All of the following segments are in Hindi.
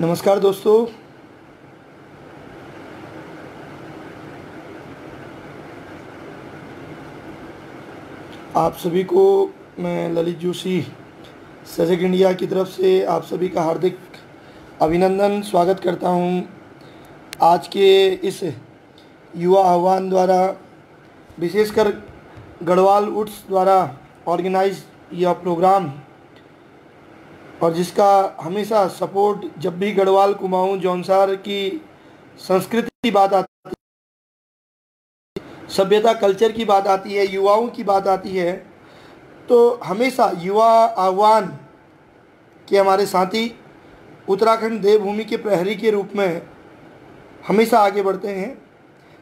नमस्कार दोस्तों। आप सभी को मैं ललित जोशी सजग इंडिया की तरफ से आप सभी का हार्दिक अभिनंदन स्वागत करता हूं। आज के इस युवा आह्वान द्वारा, विशेषकर गढ़वाल वुड्स द्वारा ऑर्गेनाइज यह प्रोग्राम, और जिसका हमेशा सपोर्ट जब भी गढ़वाल कुमाऊं जौनसार की संस्कृति की बात आती है, सभ्यता कल्चर की बात आती है, युवाओं की बात आती है, तो हमेशा युवा आह्वान के हमारे साथी उत्तराखंड देवभूमि के प्रहरी के रूप में हमेशा आगे बढ़ते हैं।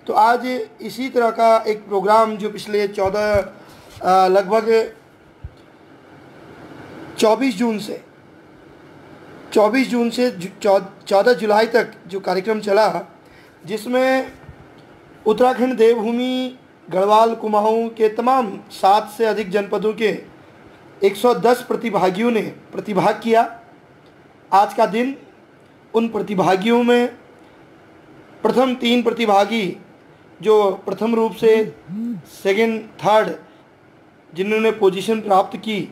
तो आज इसी तरह का एक प्रोग्राम जो पिछले लगभग 24 जून से 14 जुलाई तक जो कार्यक्रम चला, जिसमें उत्तराखंड देवभूमि गढ़वाल कुमाऊं के तमाम 7 से अधिक जनपदों के 110 प्रतिभागियों ने प्रतिभाग किया। आज का दिन उन प्रतिभागियों में प्रथम 3 प्रतिभागी जो प्रथम रूप से सेकंड थर्ड जिन्होंने पोजीशन प्राप्त की,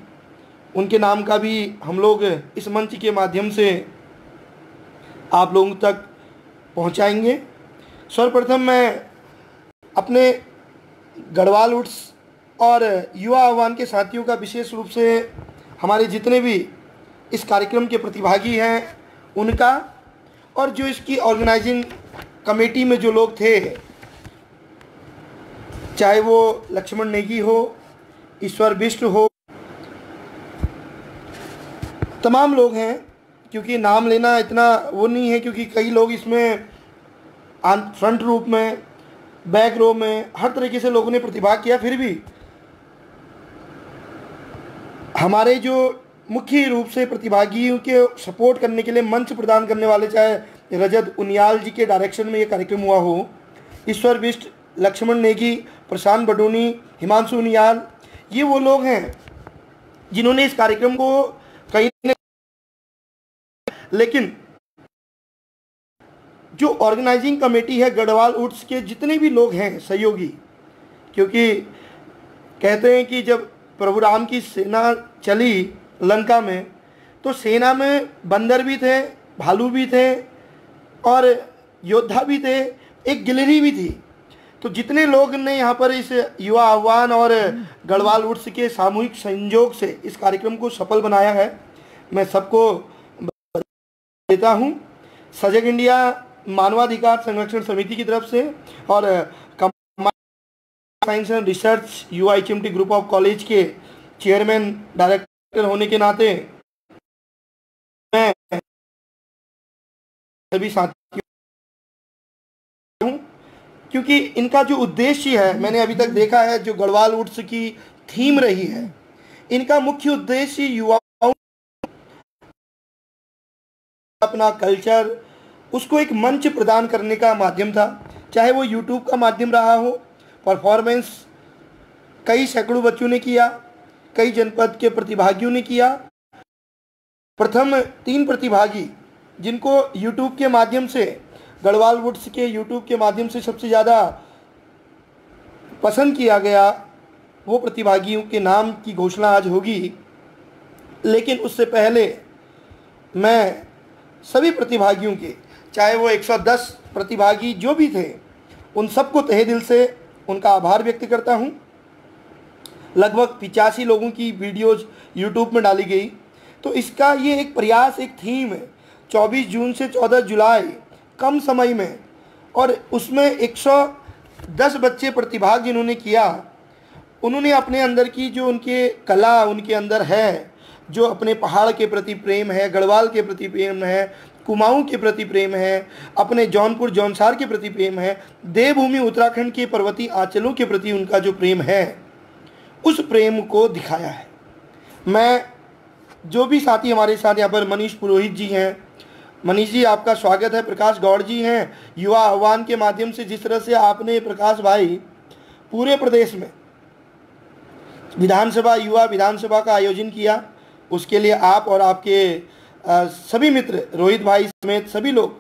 उनके नाम का भी हम लोग इस मंच के माध्यम से आप लोगों तक पहुंचाएंगे। सर्वप्रथम मैं अपने गढ़वाल वुड्स और युवा आह्वान के साथियों का विशेष रूप से हमारे जितने भी इस कार्यक्रम के प्रतिभागी हैं उनका, और जो इसकी ऑर्गेनाइजिंग कमेटी में जो लोग थे, चाहे वो लक्ष्मण नेगी हो, ईश्वर बिष्ट हो, तमाम लोग हैं, क्योंकि नाम लेना इतना वो नहीं है, क्योंकि कई लोग इसमें फ्रंट रूप में, बैक रो में, हर तरीके से लोगों ने प्रतिभाग किया। फिर भी हमारे जो मुख्य रूप से प्रतिभागियों के सपोर्ट करने के लिए मंच प्रदान करने वाले, चाहे रजत उनियाल जी के डायरेक्शन में ये कार्यक्रम हुआ हो, ईश्वर बिष्ट, लक्ष्मण नेगी, प्रशांत बडोनी, हिमांशु उनियाल, ये वो लोग हैं जिन्होंने इस कार्यक्रम को कहीं, लेकिन जो ऑर्गेनाइजिंग कमेटी है गढ़वाल वुड्स के जितने भी लोग हैं सहयोगी, क्योंकि कहते हैं कि जब प्रभु राम की सेना चली लंका में, तो सेना में बंदर भी थे, भालू भी थे और योद्धा भी थे, एक गिलहरी भी थी। तो जितने लोग ने यहाँ पर इस युवा आह्वान और गढ़वाल वुड्स के सामूहिक संयोग से इस कार्यक्रम को सफल बनाया है, मैं सबको देता हूँ। सजग इंडिया मानवाधिकार संरक्षण समिति की तरफ से और science and research UIHMT group of college के चेयरमैन डायरेक्टर होने के नाते मैं सभी साथियों हूँ, क्योंकि इनका जो उद्देश्य है, मैंने अभी तक देखा है जो गढ़वाल वुड्स की थीम रही है, इनका मुख्य उद्देश्य युवाओं अपना कल्चर, उसको एक मंच प्रदान करने का माध्यम था। चाहे वो यूट्यूब का माध्यम रहा हो, परफॉर्मेंस कई सैकड़ों बच्चों ने किया, कई जनपद के प्रतिभागियों ने किया। प्रथम 3 प्रतिभागी जिनको यूट्यूब के माध्यम से, गढ़वाल वुड्स के यूट्यूब के माध्यम से सबसे ज़्यादा पसंद किया गया, वो प्रतिभागियों के नाम की घोषणा आज होगी। लेकिन उससे पहले मैं सभी प्रतिभागियों के, चाहे वो 110 प्रतिभागी जो भी थे, उन सबको तहे दिल से उनका आभार व्यक्त करता हूं। लगभग 85 लोगों की वीडियोज़ यूट्यूब में डाली गई। तो इसका ये एक प्रयास, एक थीम है, 24 जून से 14 जुलाई, कम समय में, और उसमें 110 बच्चे प्रतिभाग जिन्होंने किया, उन्होंने अपने अंदर की जो उनके कला उनके अंदर है, जो अपने पहाड़ के प्रति प्रेम है, गढ़वाल के प्रति प्रेम है, कुमाऊं के प्रति प्रेम है, अपने जौनपुर जौनसार के प्रति प्रेम है, देवभूमि उत्तराखंड के पर्वतीय आंचलों के प्रति उनका जो प्रेम है, उस प्रेम को दिखाया है। मैं जो भी साथी हमारे साथ यहाँ पर मनीष पुरोहित जी हैं, मनीष जी आपका स्वागत है, प्रकाश गौड़ जी हैं, युवा आह्वान के माध्यम से जिस तरह से आपने प्रकाश भाई पूरे प्रदेश में विधानसभा, युवा विधानसभा का आयोजन किया, उसके लिए आप और आपके सभी मित्र, रोहित भाई समेत सभी लोग,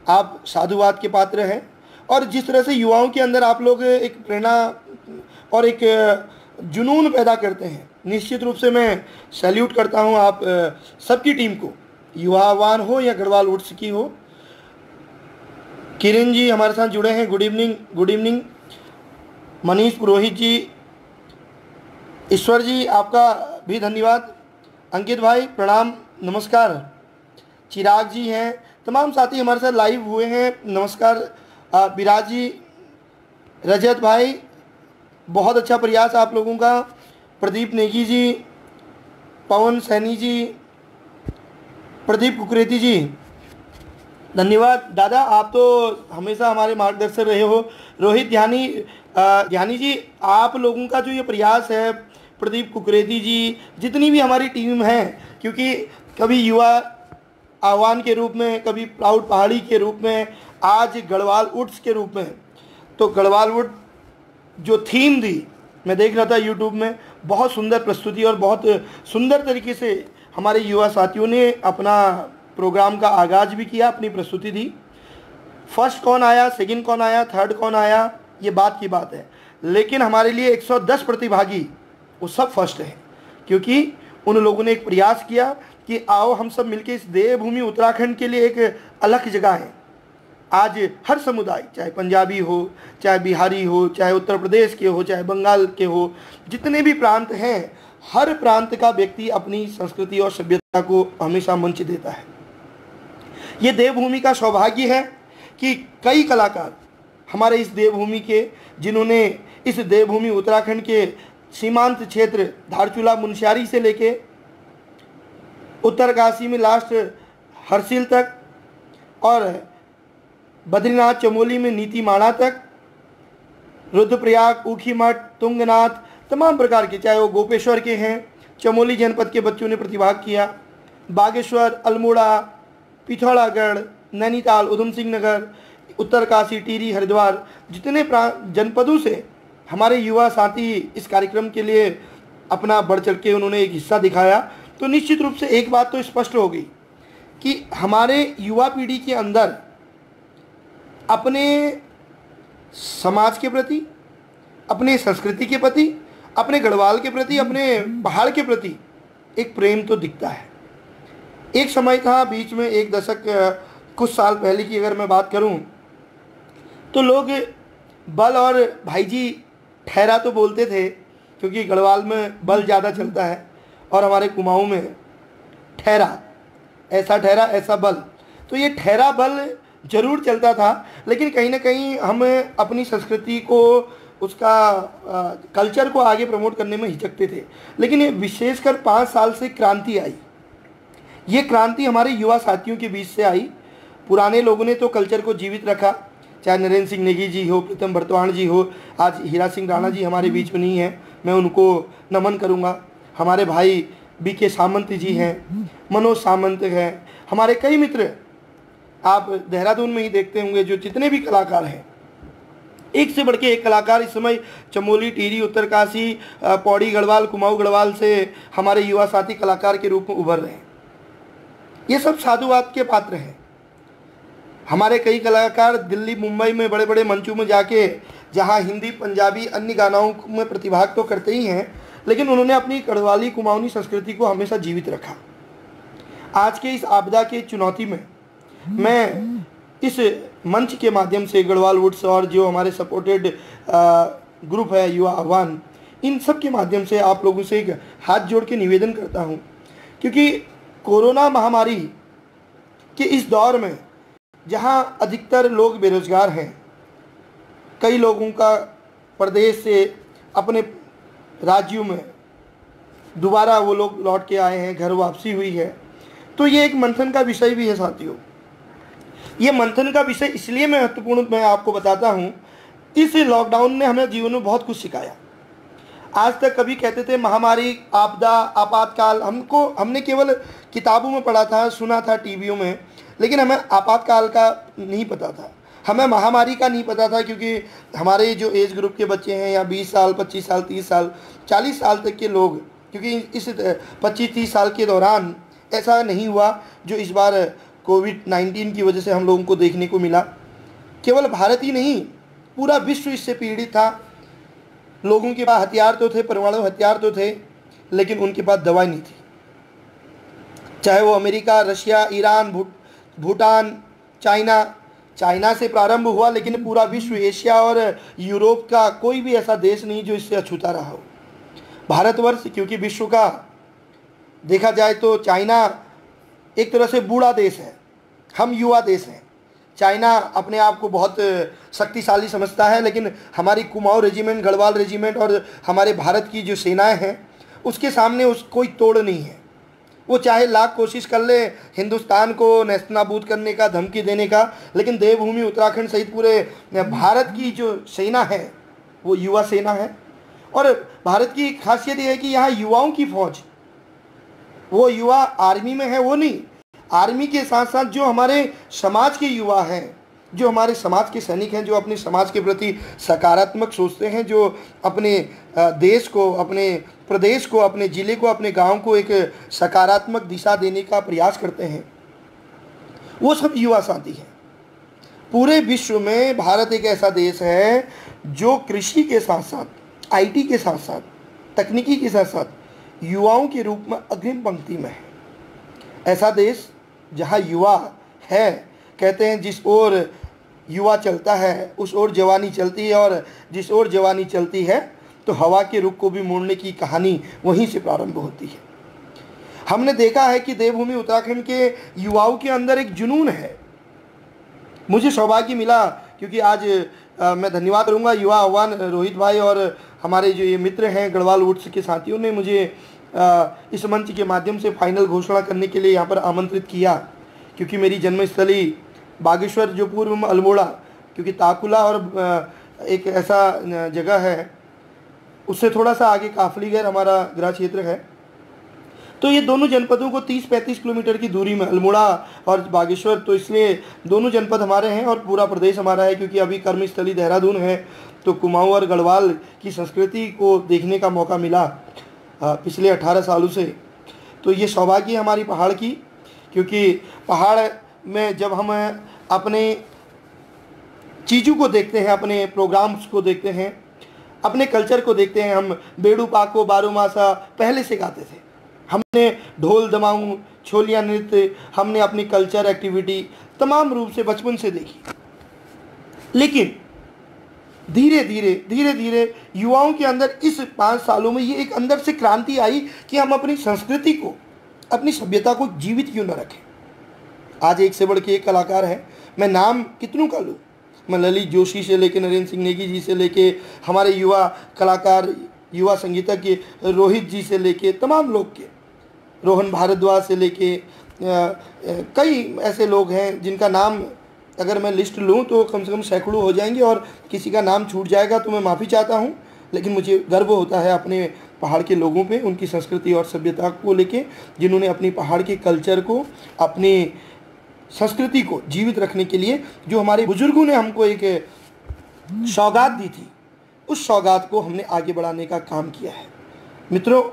आप साधुवाद के पात्र हैं। और जिस तरह से युवाओं के अंदर आप लोग एक प्रेरणा और एक जुनून पैदा करते हैं, निश्चित रूप से मैं सैल्यूट करता हूं आप सबकी टीम को, युवा आह्वान हो या गढ़वाल वुड्स की हो। किरण जी हमारे साथ जुड़े हैं, good evening, good evening. Manish Purohit ji, Ishwar ji आपका भी धन्यवाद। अंकित भाई प्रणाम, नमस्कार। चिराग जी हैं, तमाम साथी हमारे साथ लाइव हुए हैं, नमस्कार। विराज जी, रजत भाई, बहुत अच्छा प्रयास आप लोगों का। प्रदीप नेगी जी, पवन सैनी जी, प्रदीप कुकरेती जी, धन्यवाद। दादा आप तो हमेशा हमारे मार्गदर्शक रहे हो। रोहित ध्यानी जी, आप लोगों का जो ये प्रयास है, प्रदीप कुकरेती जी, जितनी भी हमारी टीम है, क्योंकि कभी युवा आह्वान के रूप में, कभी प्राउड पहाड़ी के रूप में, आज गढ़वाल वुड्स के रूप में, तो गढ़वाल वुड जो थीम दी, मैं देख रहा था यूट्यूब में, बहुत सुंदर प्रस्तुति और बहुत सुंदर तरीके से हमारे युवा साथियों ने अपना प्रोग्राम का आगाज़ भी किया, अपनी प्रस्तुति दी। फर्स्ट कौन आया, सेकंड कौन आया, थर्ड कौन आया, ये बात की बात है, लेकिन हमारे लिए 110 प्रतिभागी वो सब फर्स्ट हैं, क्योंकि उन लोगों ने एक प्रयास किया कि आओ हम सब मिलकर इस देवभूमि उत्तराखंड के लिए एक अलग जगह है। आज हर समुदाय, चाहे पंजाबी हो, चाहे बिहारी हो, चाहे उत्तर प्रदेश के हो, चाहे बंगाल के हो, जितने भी प्रांत हैं, हर प्रांत का व्यक्ति अपनी संस्कृति और सभ्यता को हमेशा मंच देता है। ये देवभूमि का सौभाग्य है कि कई कलाकार हमारे इस देवभूमि के, जिन्होंने इस देवभूमि उत्तराखंड के सीमांत क्षेत्र धारचूला मुनस्यारी से लेके उत्तरकाशी में लास्ट हरसिल तक, और बद्रीनाथ चमोली में नीतीमाणा तक, रुद्रप्रयाग, ऊखीमठ, तुंगनाथ, तमाम प्रकार के, चाहे वो गोपेश्वर के हैं, चमोली जनपद के बच्चों ने प्रतिभाग किया, बागेश्वर, अल्मोड़ा, पिथौरागढ़, नैनीताल, उधम सिंह नगर, उत्तरकाशी, टिहरी, हरिद्वार, जितने जनपदों से हमारे युवा साथी इस कार्यक्रम के लिए अपना बढ़ चढ़ के उन्होंने एक हिस्सा दिखाया। तो निश्चित रूप से एक बात तो स्पष्ट हो गई कि हमारे युवा पीढ़ी के अंदर अपने समाज के प्रति, अपने संस्कृति के प्रति, अपने गढ़वाल के प्रति, अपने पहाड़ के प्रति एक प्रेम तो दिखता है। एक समय था बीच में, एक दशक कुछ साल पहले की अगर मैं बात करूं, तो लोग बल और भाईजी ठहरा तो बोलते थे, क्योंकि गढ़वाल में बल ज़्यादा चलता है और हमारे कुमाऊं में ठहरा, ऐसा ठहरा ऐसा बल। तो ये ठहरा बल जरूर चलता था, लेकिन कहीं ना कहीं हम अपनी संस्कृति को, उसका कल्चर को आगे प्रमोट करने में हिचकते थे। लेकिन ये विशेषकर 5 साल से क्रांति आई, ये क्रांति हमारे युवा साथियों के बीच से आई। पुराने लोगों ने तो कल्चर को जीवित रखा, चाहे नरेंद्र सिंह नेगी जी हो, प्रीतम बर्तवाण जी हो, आज हीरा सिंह राणा जी हमारे बीच में नहीं है, मैं उनको नमन करूँगा। हमारे भाई बीके सामंत जी हैं, मनोज सामंत हैं, हमारे कई मित्र आप देहरादून में ही देखते होंगे, जो जितने भी कलाकार हैं, एक से बढ़ के एक कलाकार इस समय चमोली, टिहरी, उत्तरकाशी, पौड़ी गढ़वाल, कुमाऊं गढ़वाल से हमारे युवा साथी कलाकार के रूप में उभर रहे हैं। ये सब साधुवाद के पात्र हैं। हमारे कई कलाकार दिल्ली, मुंबई में बड़े बड़े मंचों में जाके, जहाँ हिंदी, पंजाबी, अन्य गानों में प्रतिभाग तो करते ही हैं, लेकिन उन्होंने अपनी गढ़वाली कुमाऊनी संस्कृति को हमेशा जीवित रखा। आज के इस आपदा के चुनौती में मैं इस मंच के माध्यम से गढ़वाल वुड्स और जो हमारे सपोर्टेड ग्रुप है युवा आह्वान, इन सब के माध्यम से आप लोगों से एक हाथ जोड़ के निवेदन करता हूं, क्योंकि कोरोना महामारी के इस दौर में जहां अधिकतर लोग बेरोजगार हैं, कई लोगों का प्रदेश से अपने राज्यों में दोबारा वो लोग लौट के आए हैं, घर वापसी हुई है, तो ये एक मंथन का विषय भी है साथियों। ये मंथन का विषय इसलिए महत्वपूर्ण मैं आपको बताता हूँ, इस लॉकडाउन ने हमें जीवन में बहुत कुछ सिखाया। आज तक कभी कहते थे महामारी, आपदा, आपातकाल, हमने केवल किताबों में पढ़ा था, सुना था टीवियों में, लेकिन हमें आपातकाल का नहीं पता था, हमें महामारी का नहीं पता था, क्योंकि हमारे जो एज ग्रुप के बच्चे हैं, या 20 साल, 25 साल, 30 साल, 40 साल तक के लोग, क्योंकि इस 25-30 साल के दौरान ऐसा नहीं हुआ जो इस बार कोविड-19 की वजह से हम लोगों को देखने को मिला। केवल भारत ही नहीं, पूरा विश्व इससे पीड़ित था। लोगों के पास हथियार तो थे, परमाणु हथियार तो थे, लेकिन उनके पास दवाई नहीं थी। चाहे वो America, Russia, Iran, Bhutan, China से प्रारंभ हुआ, लेकिन पूरा विश्व, एशिया और यूरोप का कोई भी ऐसा देश नहीं जो इससे अछूता रहा हो। भारतवर्ष, क्योंकि विश्व का देखा जाए तो चाइना एक तरह से बूढ़ा देश है, हम युवा देश हैं। चाइना अपने आप को बहुत शक्तिशाली समझता है, लेकिन हमारी कुमाऊं रेजिमेंट, गढ़वाल रेजिमेंट और हमारे भारत की जो सेनाएं हैं उसके सामने कोई तोड़ नहीं है। वो चाहे लाख कोशिश कर ले हिंदुस्तान को नेस्तनाबूद करने का, धमकी देने का, लेकिन देवभूमि उत्तराखंड सहित पूरे भारत की जो सेना है वो युवा सेना है। और भारत की खासियत यह है कि यहाँ युवाओं की फौज, वो युवा आर्मी में है वो नहीं, आर्मी के साथ साथ जो हमारे समाज के युवा हैं, जो हमारे समाज के सैनिक हैं, जो अपने समाज के प्रति सकारात्मक सोचते हैं, जो अपने देश को, अपने प्रदेश को, अपने ज़िले को, अपने गांव को एक सकारात्मक दिशा देने का प्रयास करते हैं, वो सब युवा साथी हैं। पूरे विश्व में भारत एक ऐसा देश है जो कृषि के साथ साथ, आईटी के साथ साथ, तकनीकी के साथ साथ युवाओं के रूप में अग्रिम पंक्ति में है। ऐसा देश जहाँ युवा है, कहते हैं जिस ओर युवा चलता है उस ओर जवानी चलती है, और जिस ओर जवानी चलती है तो हवा के रुख को भी मोड़ने की कहानी वहीं से प्रारंभ होती है। हमने देखा है कि देवभूमि उत्तराखंड के युवाओं के अंदर एक जुनून है। मुझे सौभाग्य मिला, क्योंकि आज मैं धन्यवाद करूंगा युवा आह्वान रोहित भाई और हमारे जो ये मित्र हैं गढ़वाल वुड्स के साथियों ने मुझे इस मंच के माध्यम से फाइनल घोषणा करने के लिए यहाँ पर आमंत्रित किया, क्योंकि मेरी जन्मस्थली बागेश्वर जो पूर्व में अल्मोड़ा, क्योंकि ताकुला और एक ऐसा जगह है, उससे थोड़ा सा आगे काफलीगढ़ हमारा गृह क्षेत्र है। तो ये दोनों जनपदों को 30-35 किलोमीटर की दूरी में, अल्मोड़ा और बागेश्वर, तो इसलिए दोनों जनपद हमारे हैं और पूरा प्रदेश हमारा है। क्योंकि अभी कर्मस्थली देहरादून है, तो कुमाऊं और गढ़वाल की संस्कृति को देखने का मौका मिला पिछले 18 सालों से। तो ये सौभाग्य है हमारी पहाड़ की, क्योंकि पहाड़ में जब हम अपने चीज़ों को देखते हैं, अपने प्रोग्राम्स को देखते हैं, अपने कल्चर को देखते हैं, हम बेड़ू पाको बारोमासा पहले से गाते थे, हमने ढोल दमाऊं, छोलिया नृत्य, हमने अपनी कल्चर एक्टिविटी तमाम रूप से बचपन से देखी। लेकिन धीरे धीरे युवाओं के अंदर इस 5 सालों में ये एक अंदर से क्रांति आई कि हम अपनी संस्कृति को, अपनी सभ्यता को जीवित क्यों न रखें। आज एक से बढ़ के एक कलाकार है, मैं नाम कितनों का लूँ, मैं ललित जोशी से लेके नरेंद्र सिंह नेगी जी से लेके हमारे युवा कलाकार, युवा संगीतज्ञ रोहित जी से लेके तमाम लोग के, रोहन भारद्वाज से लेके कई ऐसे लोग हैं जिनका नाम अगर मैं लिस्ट लूँ तो कम से कम सैकड़ों हो जाएंगे, और किसी का नाम छूट जाएगा तो मैं माफ़ी चाहता हूँ। लेकिन मुझे गर्व होता है अपने पहाड़ के लोगों पे, उनकी संस्कृति और सभ्यता को लेके, जिन्होंने अपनी पहाड़ के कल्चर को, अपनी संस्कृति को जीवित रखने के लिए जो हमारे बुजुर्गों ने हमको एक सौगात दी थी, उस सौगात को हमने आगे बढ़ाने का काम किया है। मित्रों,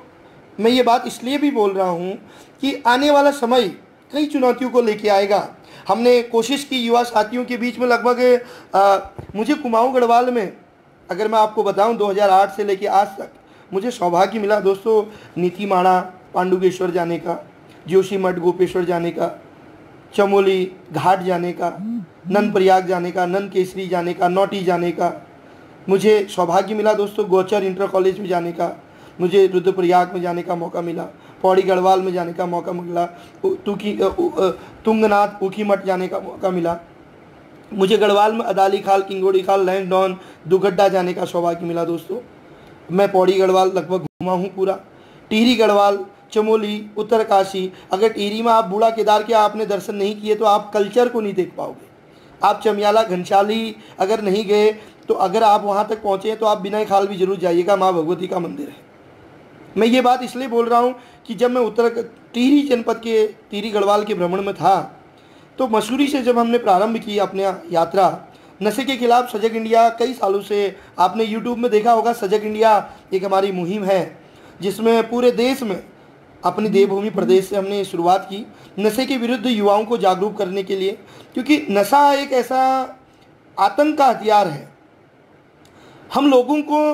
मैं ये बात इसलिए भी बोल रहा हूँ कि आने वाला समय कई चुनौतियों को लेके आएगा। हमने कोशिश की युवा साथियों के बीच में, लगभग मुझे कुमाऊं गढ़वाल में, अगर मैं आपको बताऊं 2008 से लेके आज तक मुझे सौभाग्य मिला दोस्तों, नीतीमाणा पांडुकेश्वर जाने का, जोशीमठ गोपेश्वर जाने का, चमोली घाट जाने का, नंदप्रयाग जाने का, नंद केसरी जाने का, नौटी जाने का। मुझे सौभाग्य मिला दोस्तों गोचर इंटर कॉलेज में जाने का, मुझे रुद्रप्रयाग में जाने का मौका मिला, पौड़ी गढ़वाल में जाने का मौका मिला, तुंगनाथ ऊखीमठ जाने का मौका मिला, मुझे गढ़वाल में अदाली खाल, किंगोड़ी खाल, लैंडॉन, दुगड्डा जाने का सौभाग्य मिला दोस्तों। मैं पौड़ी गढ़वाल लगभग घूमा हूँ पूरा, टिहरी गढ़वाल, चमोली, उत्तरकाशी। अगर टिहरी में आप बूढ़ा केदार के आपने दर्शन नहीं किए तो आप कल्चर को नहीं देख पाओगे। आप चमियाला घनशाली अगर नहीं गए तो अगर आप वहाँ तक पहुँचे तो आप बिना खाल भी जरूर जाइएगा, माँ भगवती का मंदिर है। मैं ये बात इसलिए बोल रहा हूँ कि जब मैं टिहरी जनपद के, टिहरी गढ़वाल के भ्रमण में था, तो मसूरी से जब हमने प्रारंभ की अपने यात्रा, नशे के खिलाफ सजग इंडिया, कई सालों से आपने यूट्यूब में देखा होगा, सजग इंडिया एक हमारी मुहिम है जिसमें पूरे देश में अपनी देवभूमि प्रदेश से हमने शुरुआत की नशे के विरुद्ध युवाओं को जागरूक करने के लिए, क्योंकि नशा एक ऐसा आतंक का हथियार है। हम लोगों को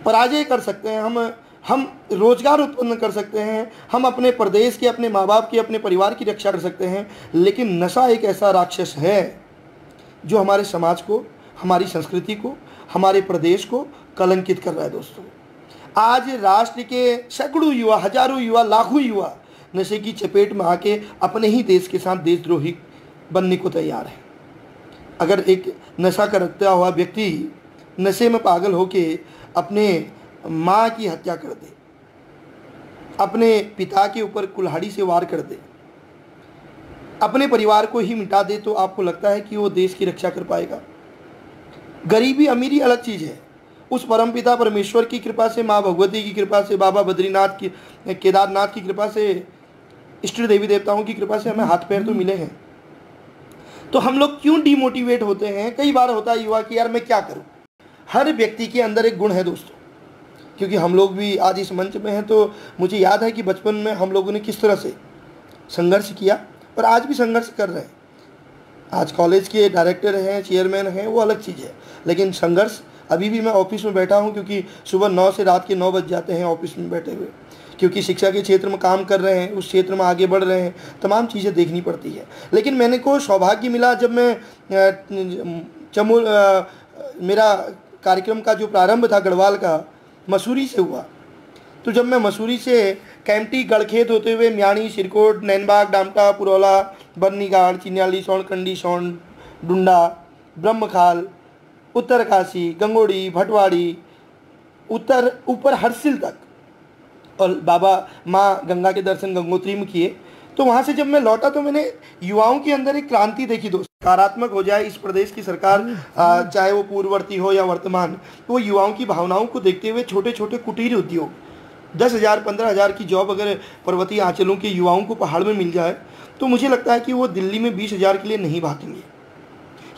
पराजय कर सकते हैं, हम रोजगार उत्पन्न कर सकते हैं, हम अपने प्रदेश के, अपने माँ बाप की, अपने परिवार की रक्षा कर सकते हैं, लेकिन नशा एक ऐसा राक्षस है जो हमारे समाज को, हमारी संस्कृति को, हमारे प्रदेश को कलंकित कर रहा है दोस्तों। आज राष्ट्र के सैकड़ों युवा, हजारों युवा, लाखों युवा नशे की चपेट में आके अपने ही देश के साथ देशद्रोही बनने को तैयार है। अगर एक नशा करता हुआ व्यक्ति नशे में पागल होके अपने माँ की हत्या कर दे, अपने पिता के ऊपर कुल्हाड़ी से वार कर दे, अपने परिवार को ही मिटा दे, तो आपको लगता है कि वो देश की रक्षा कर पाएगा? गरीबी अमीरी अलग चीज़ है। उस परमपिता परमेश्वर की कृपा से, माँ भगवती की कृपा से, बाबा बद्रीनाथ की, केदारनाथ की कृपा से, इष्ट देवी देवताओं की कृपा से हमें हाथ पैर तो मिले हैं। तो हम लोग क्यों डिमोटिवेट होते हैं? कई बार होता है युवा कि यार मैं क्या करूं। हर व्यक्ति के अंदर एक गुण है दोस्तों, क्योंकि हम लोग भी आज इस मंच में हैं, तो मुझे याद है कि बचपन में हम लोगों ने किस तरह से संघर्ष किया और आज भी संघर्ष कर रहे हैं। आज कॉलेज के डायरेक्टर हैं, चेयरमैन हैं, वो अलग चीज़ है, लेकिन संघर्ष अभी भी मैं ऑफिस में बैठा हूं, क्योंकि सुबह 9 से रात के 9 बज जाते हैं ऑफिस में बैठे हुए, क्योंकि शिक्षा के क्षेत्र में काम कर रहे हैं, उस क्षेत्र में आगे बढ़ रहे हैं, तमाम चीज़ें देखनी पड़ती है। लेकिन मैंने को सौभाग्य मिला जब मैं मेरा कार्यक्रम का जो प्रारंभ था गढ़वाल का, मसूरी से हुआ। तो जब मैं मसूरी से कैंपटी, गढ़खेत होते हुए म्याणी, सिरकोट, नैनबाग, डामटा, पुरौला, बर्नीगाड़, चिन्याली, सोनकंडी, सोन, डुंडा, ब्रह्मखाल, उत्तरकाशी, गंगोड़ी, भटवाड़ी, ऊपर हरसिल तक, और बाबा माँ गंगा के दर्शन गंगोत्री में किए। तो वहाँ से जब मैं लौटा तो मैंने युवाओं के अंदर एक क्रांति देखी दोस्त। सकारात्मक हो जाए इस प्रदेश की सरकार, चाहे वो पूर्ववर्ती हो या वर्तमान, तो वो युवाओं की भावनाओं को देखते हुए छोटे छोटे कुटीर उद्योग, 10,000 15,000 की जॉब अगर पर्वतीय आंचलों के युवाओं को पहाड़ में मिल जाए, तो मुझे लगता है कि वो दिल्ली में 20,000 के लिए नहीं भागेंगे।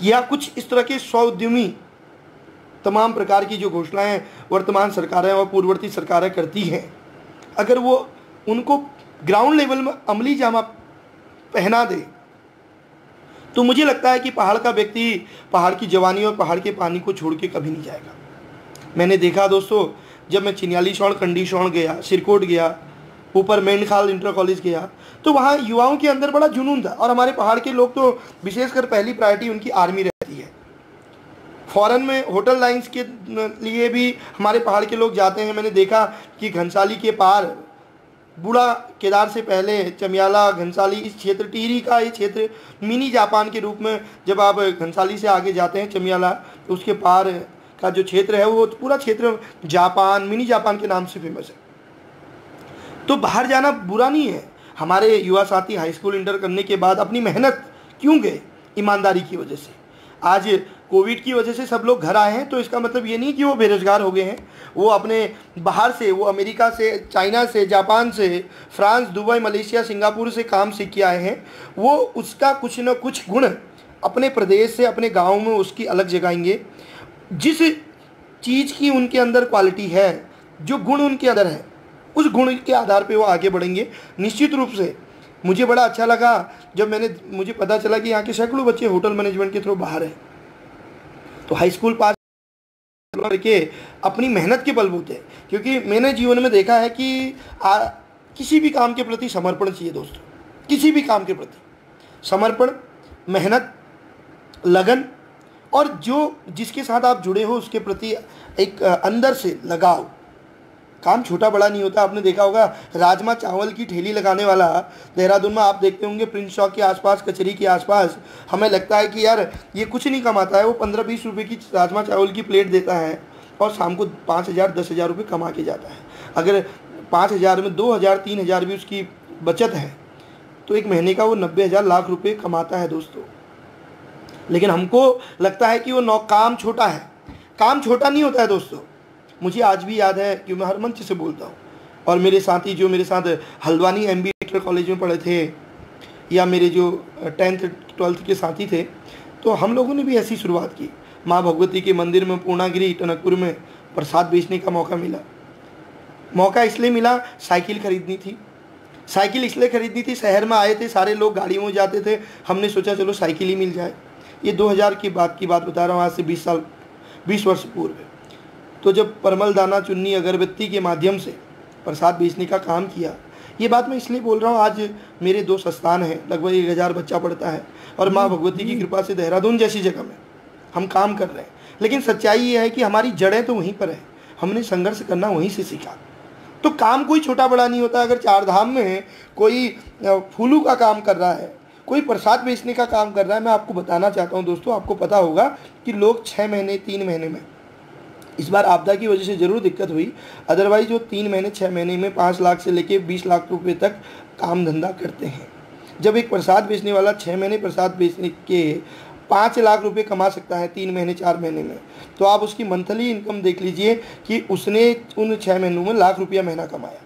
या कुछ इस तरह के स्व उद्यमी तमाम प्रकार की जो घोषणाएं वर्तमान सरकारें और पूर्ववर्ती सरकारें करती हैं, अगर वो उनको ग्राउंड लेवल में अमली जामा पहना दे, तो मुझे लगता है कि पहाड़ का व्यक्ति पहाड़ की जवानी और पहाड़ के पानी को छोड़ के कभी नहीं जाएगा। मैंने देखा दोस्तों, जब मैं चिन्याली शौण, कंडी शौण गया, सिरकोट गया, ऊपर मेंढखाल इंटर कॉलेज गया, तो वहाँ युवाओं के अंदर बड़ा जुनून था। और हमारे पहाड़ के लोग तो विशेषकर पहली प्रायोरिटी उनकी आर्मी रहती है। फॉरेन में होटल लाइंस के लिए भी हमारे पहाड़ के लोग जाते हैं। मैंने देखा कि घनसाली के पार, बूढ़ा केदार से पहले चमियाला, घनसाली, इस क्षेत्र, टिहरी का ये क्षेत्र मिनी जापान के रूप में, जब आप घनसाली से आगे जाते हैं चमियाला, तो उसके पार का जो क्षेत्र है वो पूरा क्षेत्र जापान, मिनी जापान के नाम से फेमस है। तो बाहर जाना बुरा नहीं है। हमारे युवा साथी हाई स्कूल इंटर करने के बाद अपनी मेहनत क्यों गए? ईमानदारी की वजह से। आज कोविड की वजह से सब लोग घर आए हैं, तो इसका मतलब ये नहीं कि वो बेरोजगार हो गए हैं। वो अपने बाहर से, वो अमेरिका से, चाइना से, जापान से, फ्रांस, दुबई, मलेशिया, सिंगापुर से काम सीख के आए हैं। वो उसका कुछ न कुछ गुण अपने प्रदेश से, अपने गांव में उसकी अलग जगाएंगे। जिस चीज़ की उनके अंदर क्वालिटी है, जो गुण उनके अंदर है, उस गुण के आधार पे वो आगे बढ़ेंगे निश्चित रूप से। मुझे बड़ा अच्छा लगा जब मुझे पता चला कि यहाँ के सैकड़ों बच्चे होटल मैनेजमेंट के थ्रू बाहर हैं। तो हाई स्कूल पास करके अपनी मेहनत के बलबूते, क्योंकि मैंने जीवन में देखा है कि किसी भी काम के प्रति समर्पण चाहिए दोस्तों। किसी भी काम के प्रति समर्पण, मेहनत, लगन, और जो जिसके साथ आप जुड़े हो उसके प्रति एक अंदर से लगाव। काम छोटा बड़ा नहीं होता। आपने देखा होगा राजमा चावल की ठेली लगाने वाला देहरादून में, आप देखते होंगे प्रिंस चौक के आसपास, कचहरी के आसपास, हमें लगता है कि यार ये कुछ नहीं कमाता है। वो 15-20 रुपये की राजमा चावल की प्लेट देता है और शाम को 5,000 10,000 रुपये कमा के जाता है। अगर 5,000 में 2,000 3,000 भी उसकी बचत है, तो एक महीने का वो 90,000 लाख रुपये कमाता है दोस्तों। लेकिन हमको लगता है कि वो काम छोटा है। काम छोटा नहीं होता है दोस्तों। मुझे आज भी याद है कि मैं हर मंच से बोलता हूँ, और मेरे साथी जो मेरे साथ हल्द्वानी MBA इंटर कॉलेज में पढ़े थे, या मेरे जो 10th 12th के साथी थे, तो हम लोगों ने भी ऐसी शुरुआत की। माँ भगवती के मंदिर में पूर्णागिरी टनकपुर में प्रसाद बेचने का मौका मिला। मौका इसलिए मिला, साइकिल खरीदनी थी। साइकिल इसलिए खरीदनी थी, शहर में आए थे, सारे लोग गाड़ियों में जाते थे, हमने सोचा चलो साइकिल ही मिल जाए। ये 2000 की बात बता रहा हूँ, आज से 20 वर्ष पूर्व। तो जब परमल दाना चुन्नी अगरबत्ती के माध्यम से प्रसाद बेचने का काम किया, ये बात मैं इसलिए बोल रहा हूँ, आज मेरे 2 संस्थान हैं, लगभग 1000 बच्चा पढ़ता है, और माँ भगवती की कृपा से देहरादून जैसी जगह में हम काम कर रहे हैं। लेकिन सच्चाई ये है कि हमारी जड़ें तो वहीं पर है, हमने संघर्ष करना वहीं से सीखा। तो काम कोई छोटा बड़ा नहीं होता। अगर 4 धाम में कोई फूलों का काम कर रहा है, कोई प्रसाद बेचने का काम कर रहा है, मैं आपको बताना चाहता हूँ दोस्तों, आपको पता होगा कि लोग 6 महीने 3 महीने में, इस बार आपदा की वजह से ज़रूर दिक्कत हुई, अदरवाइज जो 3 महीने 6 महीने में 5 लाख से लेके 20 लाख रुपए तक काम धंधा करते हैं। जब एक प्रसाद बेचने वाला 6 महीने प्रसाद बेचने के 5 लाख रुपए कमा सकता है 3 महीने 4 महीने में, तो आप उसकी मंथली इनकम देख लीजिए कि उसने उन 6 महीनों में लाख रुपया महीना कमाया।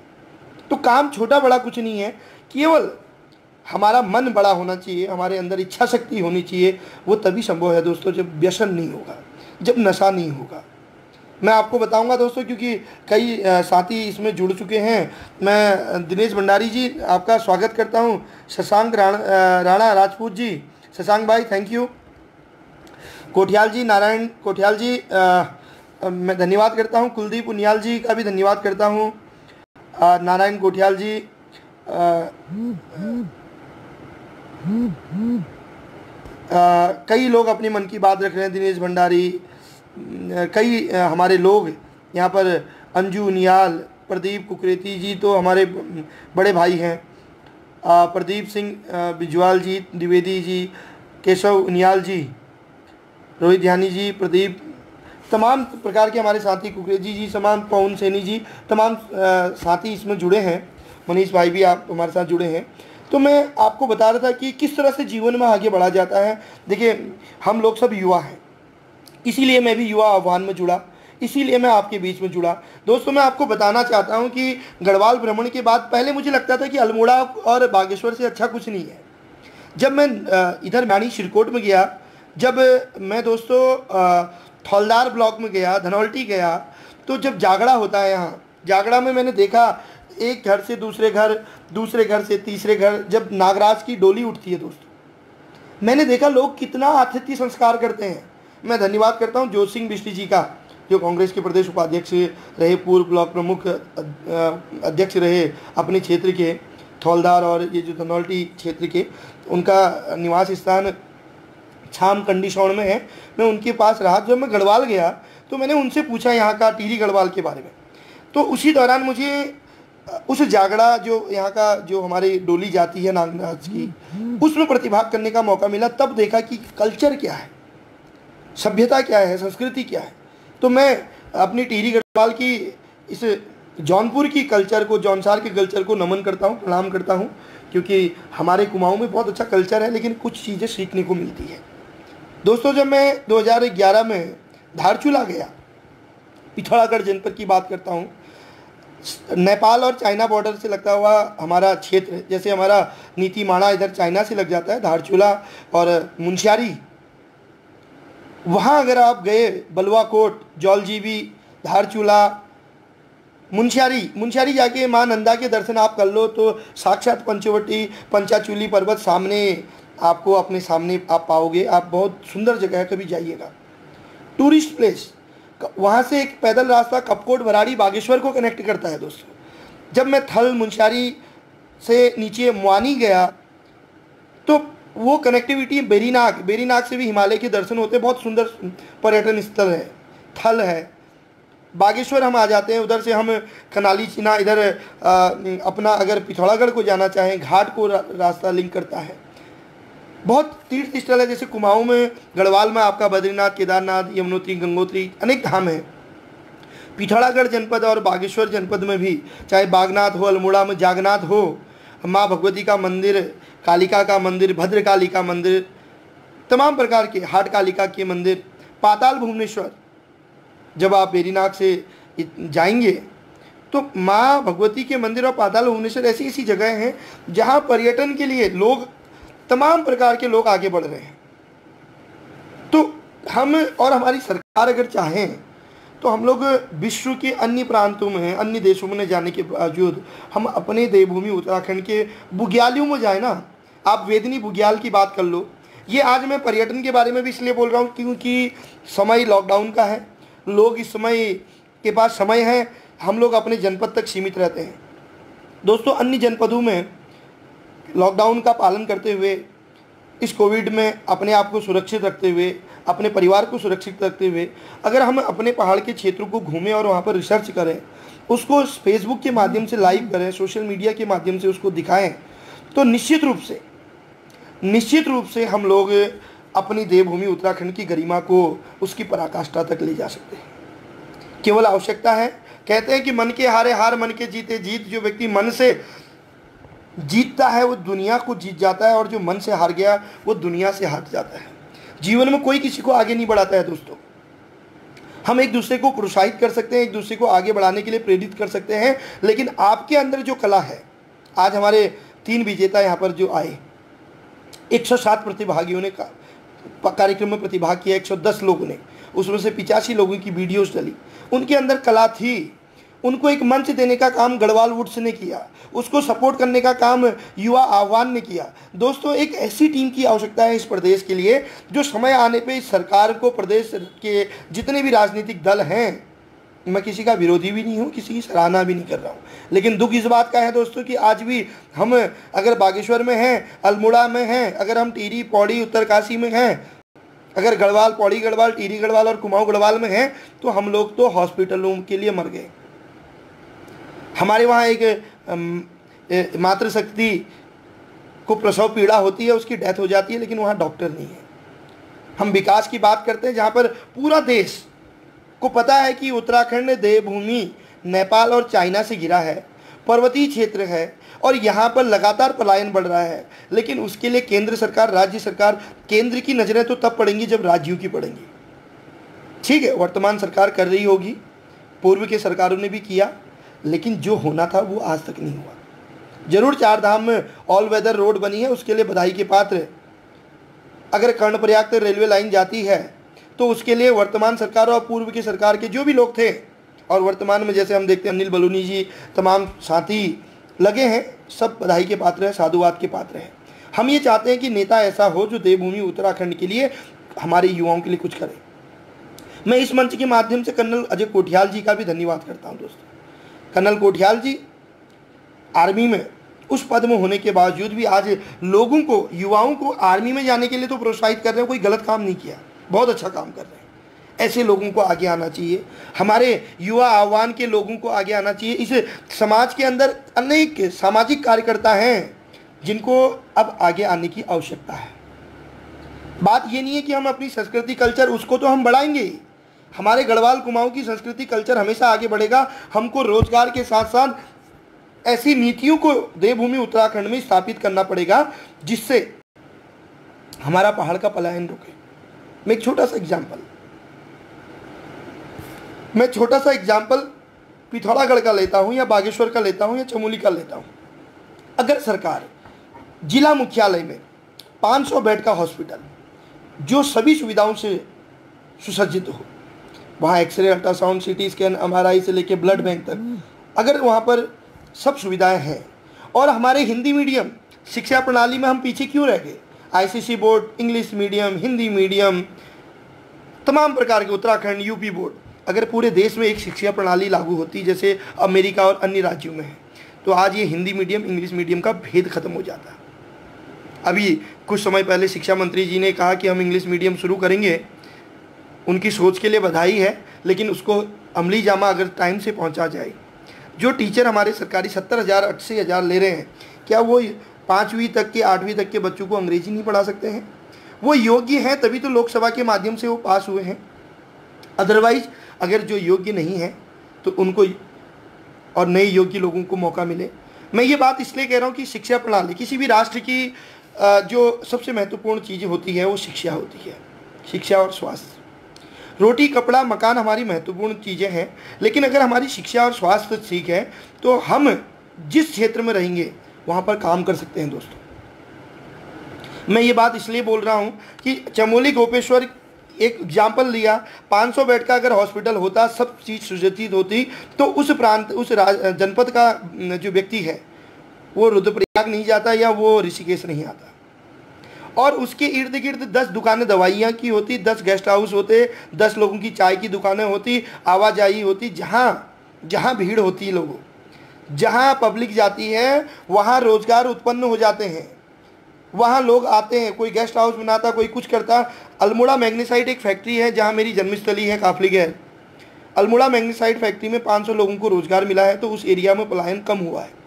तो काम छोटा बड़ा कुछ नहीं है, केवल हमारा मन बड़ा होना चाहिए, हमारे अंदर इच्छा शक्ति होनी चाहिए। वो तभी संभव है दोस्तों जब व्यसन नहीं होगा, जब नशा नहीं होगा। मैं आपको बताऊंगा दोस्तों, क्योंकि कई साथी इसमें जुड़ चुके हैं। मैं दिनेश भंडारी जी आपका स्वागत करता हूं, शशांक राणा राजपूत जी, शशांक भाई थैंक यू, कोठियाल जी, नारायण कोठियाल जी मैं धन्यवाद करता हूं, कुलदीप उनियाल जी का भी धन्यवाद करता हूं, नारायण कोठियाल जी, कई लोग अपने मन की बात रख रहे हैं, दिनेश भंडारी, कई हमारे लोग यहाँ पर, अंजू उनियाल, प्रदीप कुकरेती जी तो हमारे बड़े भाई हैं, प्रदीप सिंह बिजवाल जी, द्विवेदी जी, केशव उनियाल जी, रोहित ध्यानी जी, प्रदीप, तमाम प्रकार के हमारे साथी, कुकरेजी जी, तमाम पवन सैनी जी, तमाम साथी इसमें जुड़े हैं, मनीष भाई भी आप हमारे साथ जुड़े हैं। तो मैं आपको बता रहा था कि किस तरह से जीवन में आगे बढ़ा जाता है। देखिए हम लोग सब युवा हैं, इसीलिए मैं भी युवा आह्वान में जुड़ा, इसीलिए मैं आपके बीच में जुड़ा। दोस्तों मैं आपको बताना चाहता हूं कि गढ़वाल भ्रमण के बाद पहले मुझे लगता था कि अल्मोड़ा और बागेश्वर से अच्छा कुछ नहीं है। जब मैं इधर मैनी शिरकोट में गया, जब मैं दोस्तों थौलदार ब्लॉक में गया, धनौल्टी गया, तो जब जागड़ा होता है यहाँ, जागड़ा में मैंने देखा एक घर से दूसरे घर, दूसरे घर से तीसरे घर, जब नागराज की डोली उठती है दोस्तों, मैंने देखा लोग कितना आतिथ्य संस्कार करते हैं। मैं धन्यवाद करता हूँ जोत सिंह बिष्टी जी का, जो कांग्रेस के प्रदेश उपाध्यक्ष रहे, पूर्व ब्लॉक प्रमुख अध्यक्ष रहे अपने क्षेत्र के, थौलदार और ये जो धनौल्टी क्षेत्र के, उनका निवास स्थान छाम कंडीशौन में है। मैं उनके पास रहा। जब मैं गढ़वाल गया तो मैंने उनसे पूछा यहाँ का टिहरी गढ़वाल के बारे में, तो उसी दौरान मुझे उस जागड़ा जो यहाँ का जो हमारी डोली जाती है नागराज की, उसमें प्रतिभाग करने का मौका मिला। तब देखा कि कल्चर क्या है, सभ्यता क्या है, संस्कृति क्या है। तो मैं अपनी टिहरी गढ़वाल की इस जौनपुर की कल्चर को, जौनसार के कल्चर को नमन करता हूँ, प्रणाम करता हूँ, क्योंकि हमारे कुमाऊँ में बहुत अच्छा कल्चर है, लेकिन कुछ चीज़ें सीखने को मिलती है। दोस्तों जब मैं 2011 में धारचूला गया, पिथौरागढ़ जनपद की बात करता हूँ, नेपाल और चाइना बॉर्डर से लगता हुआ हमारा क्षेत्र, जैसे हमारा नीति माणा इधर चाइना से लग जाता है, धारचूला और मुंशियारी, वहाँ अगर आप गए, बलुआकोट, जौलजीबी, धारचूला, मुंशियारी जाके माँ नंदा के दर्शन आप कर लो तो साक्षात पंचवटी पंचाचूली पर्वत सामने आपको अपने सामने आप पाओगे। आप बहुत सुंदर जगह है, कभी जाइएगा। टूरिस्ट प्लेस, वहाँ से एक पैदल रास्ता कपकोट बराड़ी बागेश्वर को कनेक्ट करता है दोस्तों। जब मैं थल मुंशियारी से नीचे मुआनी गया तो वो कनेक्टिविटी, बेरीनाग से भी हिमालय के दर्शन होते हैं, बहुत सुंदर पर्यटन स्थल है। थल है, बागेश्वर हम आ जाते हैं, उधर से हम कनाली चीना इधर अपना अगर पिथौरागढ़ को जाना चाहें, घाट को रास्ता लिंक करता है। बहुत तीर्थ स्थल है, जैसे कुमाऊं में, गढ़वाल में आपका बद्रीनाथ, केदारनाथ, यमुनोत्री, गंगोत्री, अनेक धाम हैं। पिथौरागढ़ जनपद और बागेश्वर जनपद में भी, चाहे बागनाथ हो, अल्मोड़ा में जागनाथ हो, माँ भगवती का मंदिर, कालिका का मंदिर, भद्रकाली का मंदिर, तमाम प्रकार के, हाट कालिका के मंदिर, पाताल भुवनेश्वर, जब आप बेरीनाग से जाएंगे तो माँ भगवती के मंदिर और पाताल भुवनेश्वर ऐसी ऐसी जगह हैं जहाँ पर्यटन के लिए लोग, तमाम प्रकार के लोग आगे बढ़ रहे हैं। तो हम और हमारी सरकार अगर चाहें तो हम लोग विश्व के अन्य प्रांतों में, अन्य देशों में जाने के बावजूद हम अपने देवभूमि उत्तराखंड के बुग्यालियों में जाए ना। आप वेदनी बुग्याल की बात कर लो। ये आज मैं पर्यटन के बारे में भी इसलिए बोल रहा हूँ क्योंकि समय लॉकडाउन का है, लोग इस समय के पास समय है, हम लोग अपने जनपद तक सीमित रहते हैं। दोस्तों, अन्य जनपदों में लॉकडाउन का पालन करते हुए, इस कोविड में अपने आप को सुरक्षित रखते हुए, अपने परिवार को सुरक्षित रखते हुए अगर हम अपने पहाड़ के क्षेत्रों को घूमें और वहाँ पर रिसर्च करें, उसको फेसबुक के माध्यम से लाइव करें, सोशल मीडिया के माध्यम से उसको दिखाएं, तो निश्चित रूप से हम लोग अपनी देवभूमि उत्तराखंड की गरिमा को, उसकी पराकाष्ठा तक ले जा सकते हैं। केवल आवश्यकता है, कहते हैं कि मन के हारे हार, मन के जीते जीत। जो व्यक्ति मन से जीतता है वो दुनिया को जीत जाता है, और जो मन से हार गया वो दुनिया से हार जाता है। जीवन में कोई किसी को आगे नहीं बढ़ाता है दोस्तों। हम एक दूसरे को प्रोत्साहित कर सकते हैं, एक दूसरे को आगे बढ़ाने के लिए प्रेरित कर सकते हैं, लेकिन आपके अंदर जो कला है, आज हमारे 3 विजेता यहाँ पर जो आए, 107 प्रतिभागियों ने कार्यक्रम में प्रतिभाग किया, 110 लोगों ने, उसमें से 85 लोगों की वीडियोस डली। उनके अंदर कला थी, उनको एक मंच देने का काम गढ़वाल वुड्स ने किया, उसको सपोर्ट करने का काम युवा आह्वान ने किया। दोस्तों, एक ऐसी टीम की आवश्यकता है इस प्रदेश के लिए, जो समय आने पे इस सरकार को, प्रदेश के जितने भी राजनीतिक दल हैं, मैं किसी का विरोधी भी नहीं हूँ, किसी की सराहना भी नहीं कर रहा हूँ, लेकिन दुख इस बात का है दोस्तों कि आज भी हम अगर बागेश्वर में हैं, अल्मोड़ा में हैं, अगर हम टिहरी, पौड़ी, उत्तरकाशी में हैं, अगर गढ़वाल, पौड़ी गढ़वाल, टिहरी गढ़वाल और कुमाऊं गढ़वाल में हैं, तो हम लोग तो हॉस्पिटलों के लिए मर गए। हमारे वहाँ एक मातृशक्ति को प्रसव पीड़ा होती है, उसकी डेथ हो जाती है, लेकिन वहाँ डॉक्टर नहीं है। हम विकास की बात करते हैं जहाँ पर पूरा देश को पता है कि उत्तराखंड देवभूमि नेपाल और चाइना से घिरा है, पर्वतीय क्षेत्र है, और यहाँ पर लगातार पलायन बढ़ रहा है, लेकिन उसके लिए केंद्र सरकार, राज्य सरकार, केंद्र की नज़रें तो तब पड़ेंगी जब राज्यों की पड़ेंगी। ठीक है, वर्तमान सरकार कर रही होगी, पूर्व के सरकारों ने भी किया, लेकिन जो होना था वो आज तक नहीं हुआ। जरूर 4 धाम में ऑल वेदर रोड बनी है, उसके लिए बधाई के पात्र। अगर कर्णप्रयाग तक रेलवे लाइन जाती है तो उसके लिए वर्तमान सरकार और पूर्व की सरकार के जो भी लोग थे, और वर्तमान में जैसे हम देखते हैं अनिल बलूनी जी, तमाम साथी लगे हैं, सब बधाई के पात्र हैं, साधुवाद के पात्र हैं। हम ये चाहते हैं कि नेता ऐसा हो जो देवभूमि उत्तराखंड के लिए, हमारे युवाओं के लिए कुछ करे। मैं इस मंच के माध्यम से कर्नल अजय कोठियाल जी का भी धन्यवाद करता हूँ दोस्तों। कर्नल कोठियाल जी आर्मी में उस पद में होने के बावजूद भी आज लोगों को, युवाओं को आर्मी में जाने के लिए तो प्रोत्साहित कर रहे हैं, कोई गलत काम नहीं किया, बहुत अच्छा काम कर रहे हैं। ऐसे लोगों को आगे आना चाहिए, हमारे युवा आह्वान के लोगों को आगे आना चाहिए। इस समाज के अंदर अनेक सामाजिक कार्यकर्ता हैं जिनको अब आगे आने की आवश्यकता है। बात ये नहीं है कि हम अपनी संस्कृति कल्चर, उसको तो हम बढ़ाएंगे ही, हमारे गढ़वाल कुमाऊं की संस्कृति कल्चर हमेशा आगे बढ़ेगा। हमको रोजगार के साथ साथ ऐसी नीतियों को देवभूमि उत्तराखंड में स्थापित करना पड़ेगा जिससे हमारा पहाड़ का पलायन रुके। मैं एक छोटा सा एग्जाम्पल पिथौरागढ़ का लेता हूँ, या बागेश्वर का लेता हूँ, या चमोली का लेता हूँ। अगर सरकार जिला मुख्यालय में 500 बेड का हॉस्पिटल जो सभी सुविधाओं से सुसज्जित हो, वहाँ X-ray, ultrasound, CT scan, MRI से लेके ब्लड बैंक तक, अगर वहाँ पर सब सुविधाएं हैं, और हमारे हिंदी मीडियम शिक्षा प्रणाली में हम पीछे क्यों रह गए? ICC board, English medium, Hindi medium, तमाम प्रकार के, उत्तराखंड, यूपी बोर्ड, अगर पूरे देश में एक शिक्षा प्रणाली लागू होती जैसे अमेरिका और अन्य राज्यों में है, तो आज ये हिंदी मीडियम, इंग्लिश मीडियम का भेद खत्म हो जाता। अभी कुछ समय पहले शिक्षा मंत्री जी ने कहा कि हम इंग्लिश मीडियम शुरू करेंगे, उनकी सोच के लिए बधाई है, लेकिन उसको अमली जामा अगर टाइम से पहुंचा जाए। जो टीचर हमारे सरकारी 70,000 80,000 ले रहे हैं, क्या वो 5वीं तक के 8वीं तक के बच्चों को अंग्रेजी नहीं पढ़ा सकते हैं? वो योग्य हैं तभी तो लोकसभा के माध्यम से वो पास हुए हैं। अदरवाइज अगर जो योग्य नहीं है तो उनको और नए योग्य लोगों को मौका मिले। मैं ये बात इसलिए कह रहा हूँ कि शिक्षा प्रणाली, किसी भी राष्ट्र की जो सबसे महत्वपूर्ण चीज़ होती है वो शिक्षा होती है, शिक्षा और स्वास्थ्य। रोटी, कपड़ा, मकान हमारी महत्वपूर्ण चीज़ें हैं, लेकिन अगर हमारी शिक्षा और स्वास्थ्य ठीक है तो हम जिस क्षेत्र में रहेंगे वहाँ पर काम कर सकते हैं। दोस्तों, मैं ये बात इसलिए बोल रहा हूँ कि चमोली, गोपेश्वर एक एग्जाम्पल लिया, 500 बेड का अगर हॉस्पिटल होता, सब चीज़ सुसज्जित होती, तो उस प्रांत उस जनपद का जो व्यक्ति है वो रुद्रप्रयाग नहीं जाता या वो ऋषिकेश नहीं आता। और उसके इर्द गिर्द 10 दुकानें दवाइयाँ की होती, 10 गेस्ट हाउस होते, 10 लोगों की चाय की दुकानें होती, आवाजाही होती, जहाँ भीड़ होती है लोगों, जहाँ पब्लिक जाती है वहाँ रोजगार उत्पन्न हो जाते हैं, वहाँ लोग आते हैं, कोई गेस्ट हाउस बनाता, कोई कुछ करता। अल्मोड़ा मैग्नीसाइट एक फैक्ट्री है जहाँ मेरी जन्मस्थली है काफलीगैर। अल्मोड़ा मैग्नीसाइट फैक्ट्री में 500 लोगों को रोजगार मिला है, तो उस एरिया में पलायन कम हुआ है।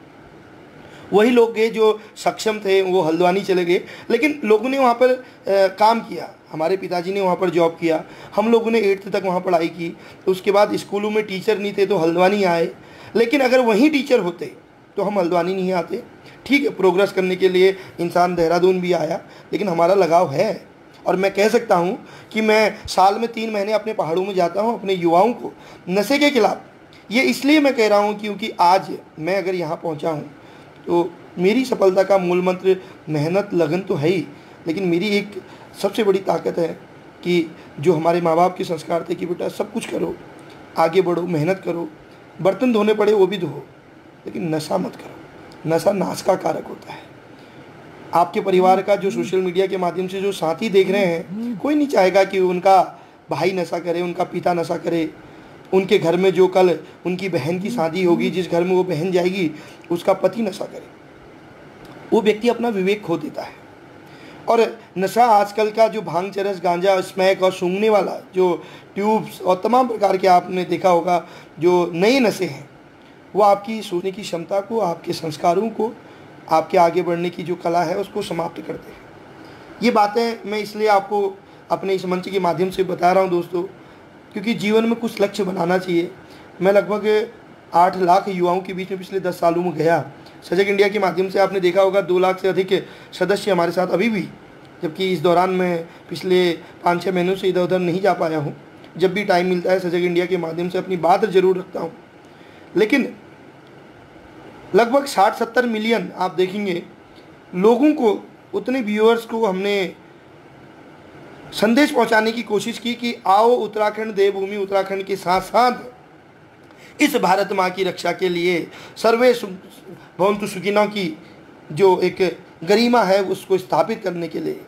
वही लोग गए जो सक्षम थे, वो हल्द्वानी चले गए, लेकिन लोगों ने वहाँ पर काम किया। हमारे पिताजी ने वहाँ पर जॉब किया, हम लोगों ने 8th तक वहाँ पढ़ाई की। तो उसके बाद स्कूलों में टीचर नहीं थे तो हल्द्वानी आए, लेकिन अगर वहीं टीचर होते तो हम हल्द्वानी नहीं आते। ठीक है, प्रोग्रेस करने के लिए इंसान देहरादून भी आया, लेकिन हमारा लगाव है। और मैं कह सकता हूँ कि मैं साल में 3 महीने अपने पहाड़ों में जाता हूँ अपने युवाओं को नशे के खिलाफ। ये इसलिए मैं कह रहा हूँ क्योंकि आज मैं अगर यहाँ पहुँचा हूँ तो मेरी सफलता का मूल मंत्र मेहनत लगन तो है ही, लेकिन मेरी एक सबसे बड़ी ताकत है कि जो हमारे माँ बाप के संस्कार थे कि बेटा सब कुछ करो, आगे बढ़ो, मेहनत करो, बर्तन धोने पड़े वो भी धो, लेकिन नशा मत करो। नशा नाश का कारक होता है। आपके परिवार का जो सोशल मीडिया के माध्यम से जो साथी देख रहे हैं, कोई नहीं चाहेगा कि उनका भाई नशा करे, उनका पिता नशा करे, उनके घर में जो कल उनकी बहन की शादी होगी, जिस घर में वो बहन जाएगी, उसका पति नशा करे। वो व्यक्ति अपना विवेक खो देता है। और नशा आजकल का जो भांग, चरस, गांजा, स्मैक और सूंघने वाला जो ट्यूब्स और तमाम प्रकार के आपने देखा होगा जो नए नशे हैं, वो आपकी सोचने की क्षमता को, आपके संस्कारों को, आपके आगे बढ़ने की जो कला है उसको समाप्त करते हैं। ये बातें मैं इसलिए आपको अपने इस मंच के माध्यम से बता रहा हूँ दोस्तों, क्योंकि जीवन में कुछ लक्ष्य बनाना चाहिए। मैं लगभग 8 लाख युवाओं के बीच में पिछले 10 सालों में गया। सजग इंडिया के माध्यम से आपने देखा होगा 2 लाख से अधिक सदस्य हमारे साथ अभी भी, जबकि इस दौरान मैं पिछले 5-6 महीनों से इधर उधर नहीं जा पाया हूँ। जब भी टाइम मिलता है सजग इंडिया के माध्यम से अपनी बात जरूर रखता हूँ। लेकिन लगभग 60-70 मिलियन आप देखेंगे लोगों को, उतने व्यूअर्स को हमने संदेश पहुंचाने की कोशिश की कि आओ उत्तराखंड, देवभूमि उत्तराखंड के साथ साथ इस भारत माँ की रक्षा के लिए सर्वे भवन्तु सुखिनों की जो एक गरिमा है उसको स्थापित करने के लिए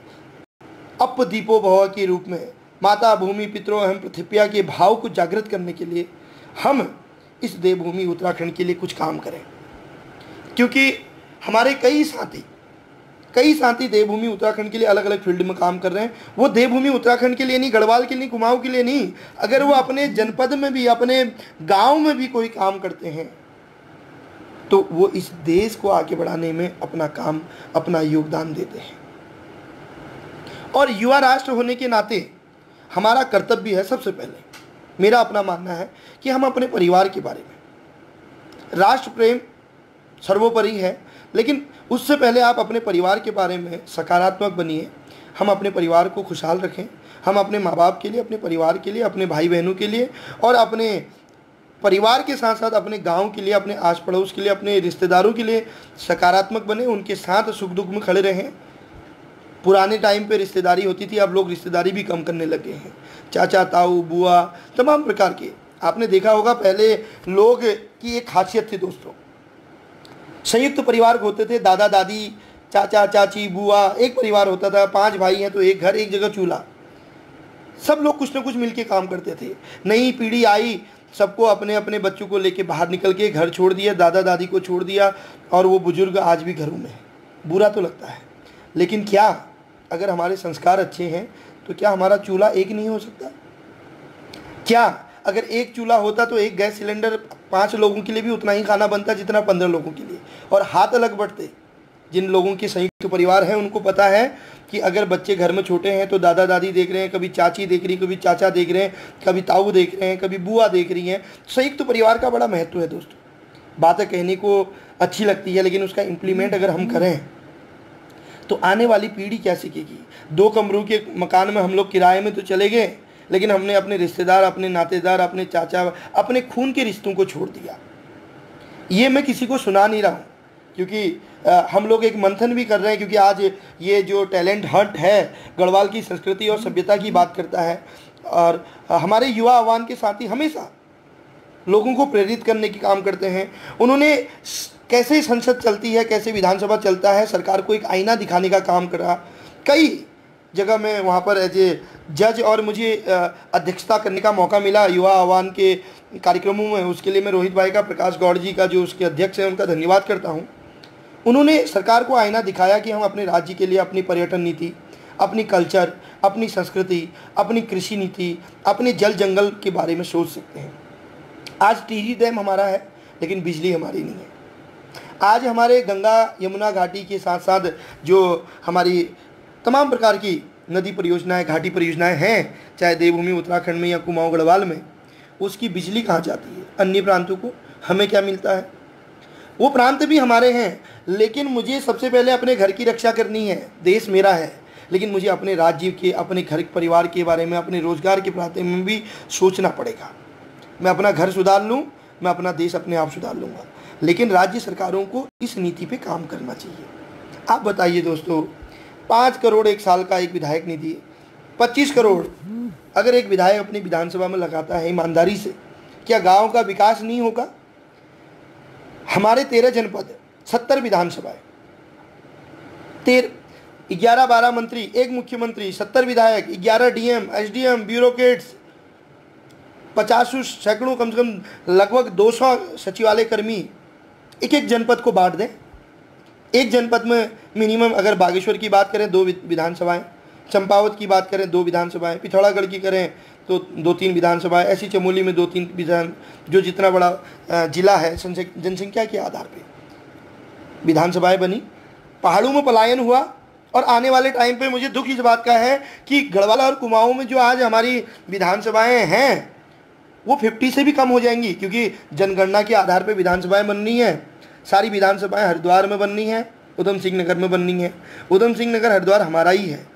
अप दीपो भव के रूप में माता भूमि पितरो अहम पृथिव्या के भाव को जागृत करने के लिए हम इस देवभूमि उत्तराखंड के लिए कुछ काम करें। क्योंकि हमारे कई साथी देवभूमि उत्तराखंड के लिए अलग अलग फील्ड में काम कर रहे हैं। वो देवभूमि उत्तराखंड के लिए नहीं, गढ़वाल के लिए, कुमाऊं के लिए नहीं, अगर वो अपने जनपद में भी, अपने गांव में भी कोई काम करते हैं तो वो इस देश को आगे बढ़ाने में अपना काम, अपना योगदान देते हैं। और युवा राष्ट्र होने के नाते हमारा कर्तव्य है, सबसे पहले मेरा अपना मानना है कि हम अपने परिवार के बारे में, राष्ट्र प्रेम सर्वोपरि है, लेकिन उससे पहले आप अपने परिवार के बारे में सकारात्मक बनिए। हम अपने परिवार को खुशहाल रखें, हम अपने माँ बाप के लिए, अपने परिवार के लिए, अपने भाई बहनों के लिए और अपने परिवार के साथ साथ अपने गांव के लिए, अपने आस पड़ोस के लिए, अपने रिश्तेदारों के लिए सकारात्मक बने, उनके साथ सुख दुख में खड़े रहें। पुराने टाइम पे रिश्तेदारी होती थी, अब लोग रिश्तेदारी भी कम करने लगे हैं। चाचा, ताऊ, बुआ, तमाम प्रकार के आपने देखा होगा। पहले लोग की एक खासियत थी दोस्तों, संयुक्त परिवार होते थे, दादा दादी, चाचा चाची, बुआ, एक परिवार होता था। 5 भाई हैं तो एक घर, एक जगह चूल्हा, सब लोग कुछ ना कुछ मिलके काम करते थे। नई पीढ़ी आई, सबको अपने अपने बच्चों को लेके बाहर निकल के घर छोड़ दिया, दादा दादी को छोड़ दिया, और वो बुजुर्ग आज भी घरों में है। बुरा तो लगता है, लेकिन क्या अगर हमारे संस्कार अच्छे हैं तो क्या हमारा चूल्हा एक नहीं हो सकता? क्या अगर एक चूल्हा होता तो एक गैस सिलेंडर 5 लोगों के लिए भी उतना ही खाना बनता जितना 15 लोगों के लिए, और हाथ अलग बढ़ते। जिन लोगों के संयुक्त परिवार हैं उनको पता है कि अगर बच्चे घर में छोटे हैं तो दादा दादी देख रहे हैं, कभी चाची देख रही, कभी चाचा देख रहे हैं, कभी ताऊ देख रहे हैं, कभी बुआ देख रही हैं। संयुक्त परिवार का बड़ा महत्व है दोस्तों। बातें कहने को अच्छी लगती है, लेकिन उसका इम्प्लीमेंट अगर हम करें तो आने वाली पीढ़ी क्या सीखेगी? 2 कमरों के मकान में हम लोग किराए में तो चले गए, लेकिन हमने अपने रिश्तेदार, अपने नातेदार, अपने चाचा, अपने खून के रिश्तों को छोड़ दिया। ये मैं किसी को सुना नहीं रहा हूँ, क्योंकि हम लोग एक मंथन भी कर रहे हैं, क्योंकि आज ये जो टैलेंट हंट है गढ़वाल की संस्कृति और सभ्यता की बात करता है। और हमारे युवा आह्वान के साथी हमेशा लोगों को प्रेरित करने की काम करते हैं। उन्होंने कैसे संसद चलती है, कैसे विधानसभा चलता है, सरकार को एक आईना दिखाने का काम करा। कई जगह मैं वहाँ पर एज ए जज और मुझे अध्यक्षता करने का मौका मिला युवा आह्वान के कार्यक्रमों में। उसके लिए मैं रोहित भाई का, प्रकाश गौड़ जी का जो उसके अध्यक्ष हैं, उनका धन्यवाद करता हूँ। उन्होंने सरकार को आईना दिखाया कि हम अपने राज्य के लिए अपनी पर्यटन नीति, अपनी कल्चर, अपनी संस्कृति, अपनी कृषि नीति, अपने जल जंगल के बारे में सोच सकते हैं। आज टिहरी डैम हमारा है लेकिन बिजली हमारी नहीं है। आज हमारे गंगा यमुना घाटी के साथ साथ जो हमारी तमाम प्रकार की नदी परियोजनाएं, घाटी परियोजनाएं हैं, चाहे देवभूमि उत्तराखंड में या कुमाऊं गढ़वाल में, उसकी बिजली कहाँ जाती है? अन्य प्रांतों को हमें क्या मिलता है? वो प्रांत भी हमारे हैं, लेकिन मुझे सबसे पहले अपने घर की रक्षा करनी है। देश मेरा है, लेकिन मुझे अपने राज्य के, अपने घर परिवार के बारे में, अपने रोजगार के बारे में भी सोचना पड़ेगा। मैं अपना घर सुधार लूँ, मैं अपना देश अपने आप सुधार लूँगा, लेकिन राज्य सरकारों को इस नीति पे काम करना चाहिए। आप बताइए दोस्तों, 5 करोड़ एक साल का एक विधायक निधि, 25 करोड़ अगर एक विधायक अपनी विधानसभा में लगाता है ईमानदारी से, क्या गांव का विकास नहीं होगा? हमारे 13 जनपद, 70 विधानसभाएं, 11-12 मंत्री, एक मुख्यमंत्री, 70 विधायक, 11 डीएम, एसडीएम, ब्यूरोक्रेट्स, 50 सैकड़ों, कम से कम लगभग 200 सचिवालय कर्मी एक एक जनपद को बांट दें। एक जनपद में मिनिमम अगर बागेश्वर की बात करें 2 विधानसभाएं, चंपावत की बात करें 2 विधानसभाएं, पिथौरागढ़ की करें तो 2-3 विधानसभाएं, ऐसी चमोली में 2-3 विधान, जो जितना बड़ा जिला है जनसंख्या के आधार पे विधानसभाएं बनी। पहाड़ों में पलायन हुआ और आने वाले टाइम पे मुझे दुख इस बात का है कि गढ़वाल और कुमाऊं में जो आज हमारी विधानसभाएं हैं वो 50 से भी कम हो जाएंगी, क्योंकि जनगणना के आधार पे विधानसभाएं बननी है। सारी विधानसभाएं हरिद्वार में बननी है, उधम सिंह नगर में बननी है। उधम सिंह नगर हरिद्वार हमारा ही है,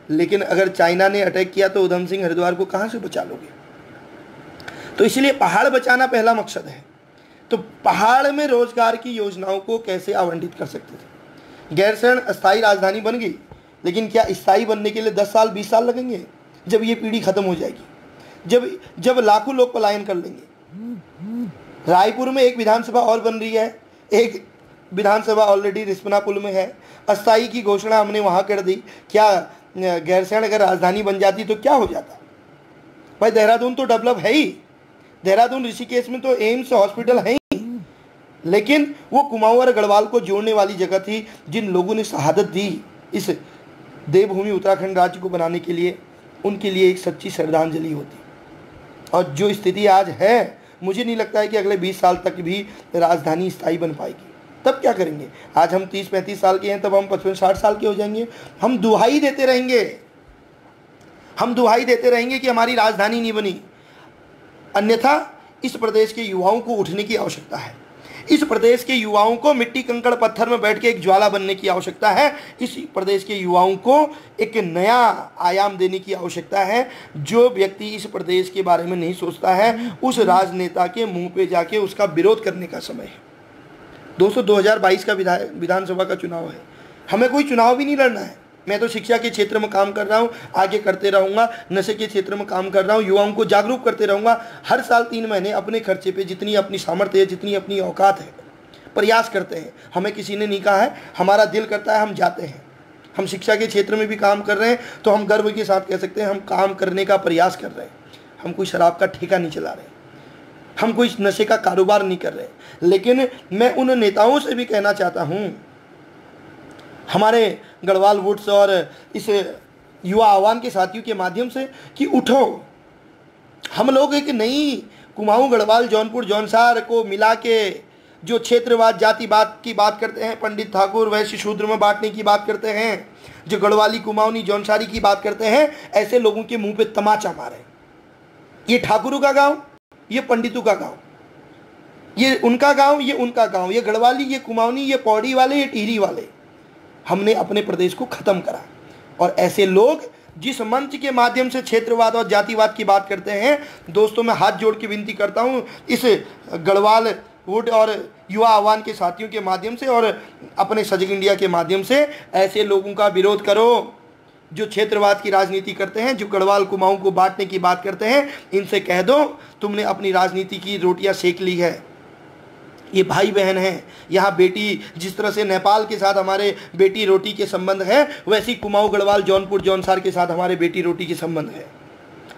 लेकिन अगर चाइना ने अटैक किया तो उधम सिंह हरिद्वार को कहाँ से बचा लोगे? तो इसलिए पहाड़ बचाना पहला मकसद है। तो पहाड़ में रोजगार की योजनाओं को कैसे आवंटित कर सकते थे? गैरसैंण अस्थायी राजधानी बन गई, लेकिन क्या स्थायी बनने के लिए 10 साल 20 साल लगेंगे? जब ये पीढ़ी खत्म हो जाएगी, जब लाखों लोग पलायन कर लेंगे। रायपुर में एक विधानसभा और बन रही है, एक विधानसभा ऑलरेडी रिस्पनापुल में है, अस्थायी की घोषणा हमने वहाँ कर दी। क्या गैरसैंण अगर राजधानी बन जाती तो क्या हो जाता? भाई देहरादून तो डेवलप है ही, देहरादून ऋषिकेश में तो एम्स हॉस्पिटल है ही, लेकिन वो कुमाऊं और गढ़वाल को जोड़ने वाली जगह थी। जिन लोगों ने शहादत दी इस देवभूमि उत्तराखंड राज्य को बनाने के लिए, उनके लिए एक सच्ची श्रद्धांजलि होती। और जो स्थिति आज है, मुझे नहीं लगता है कि अगले 20 साल तक भी राजधानी स्थायी बन पाएगी। तब क्या करेंगे? आज हम 30-35 साल के हैं, तब हम 55-60 साल के हो जाएंगे। हम दुहाई देते रहेंगे कि हमारी राजधानी नहीं बनी। अन्यथा इस प्रदेश के युवाओं को उठने की आवश्यकता है। इस प्रदेश के युवाओं को मिट्टी कंकड़ पत्थर में बैठ के एक ज्वाला बनने की आवश्यकता है। इस प्रदेश के युवाओं को एक नया आयाम देने की आवश्यकता है। जो व्यक्ति इस प्रदेश के बारे में नहीं सोचता है, उस राजनेता के मुंह पे जाके उसका विरोध करने का समय है। दोस्तों, 2022 का विधानसभा का चुनाव है। हमें कोई चुनाव भी नहीं लड़ना है। मैं तो शिक्षा के क्षेत्र में काम कर रहा हूँ, आगे करते रहूँगा। नशे के क्षेत्र में काम कर रहा हूँ, युवाओं को जागरूक करते रहूँगा। हर साल 3 महीने अपने खर्चे पे जितनी अपनी सामर्थ्य है, जितनी अपनी औकात है, प्रयास करते हैं। हमें किसी ने नहीं कहा है, हमारा दिल करता है, हम जाते हैं। हम शिक्षा के क्षेत्र में भी काम कर रहे हैं तो हम गर्व के साथ कह सकते हैं हम काम करने का प्रयास कर रहे हैं। हम कोई शराब का ठेका नहीं चला रहे, हम कोई नशे का कारोबार नहीं कर रहे। लेकिन मैं उन नेताओं से भी कहना चाहता हूँ, हमारे गढ़वाल वुड्स और इस युवा आह्वान के साथियों के माध्यम से, कि उठो। हम लोग एक नई कुमाऊं, गढ़वाल, जौनपुर, जौनसार को मिला के जो क्षेत्रवाद, जातिवाद की बात करते हैं, पंडित ठाकुर वैश्य शूद्र में बांटने की बात करते हैं, जो गढ़वाली, कुमाऊनी, जौनसारी की बात करते हैं, ऐसे लोगों के मुंह पे तमाचा मारे। ये ठाकुरों का गांव, ये पंडितों का गांव, ये उनका गांव, ये उनका गांव, ये गढ़वाली, ये कुमाऊनी, ये पौड़ी वाले, ये टिहरी वाले। हमने अपने प्रदेश को खत्म करा। और ऐसे लोग जिस मंच के माध्यम से क्षेत्रवाद और जातिवाद की बात करते हैं, दोस्तों मैं हाथ जोड़ के विनती करता हूं, इस गढ़वाल वुड और युवा आह्वान के साथियों के माध्यम से और अपने सजग इंडिया के माध्यम से ऐसे लोगों का विरोध करो जो क्षेत्रवाद की राजनीति करते हैं, जो गढ़वाल कुमाऊं को बांटने की बात करते हैं। इनसे कह दो तुमने अपनी राजनीति की रोटियां सेक ली है। ये भाई बहन हैं। यहाँ बेटी, जिस तरह से नेपाल के साथ हमारे बेटी रोटी के संबंध है, वैसी कुमाऊं, गढ़वाल, जौनपुर, जौनसार के साथ हमारे बेटी रोटी के संबंध है।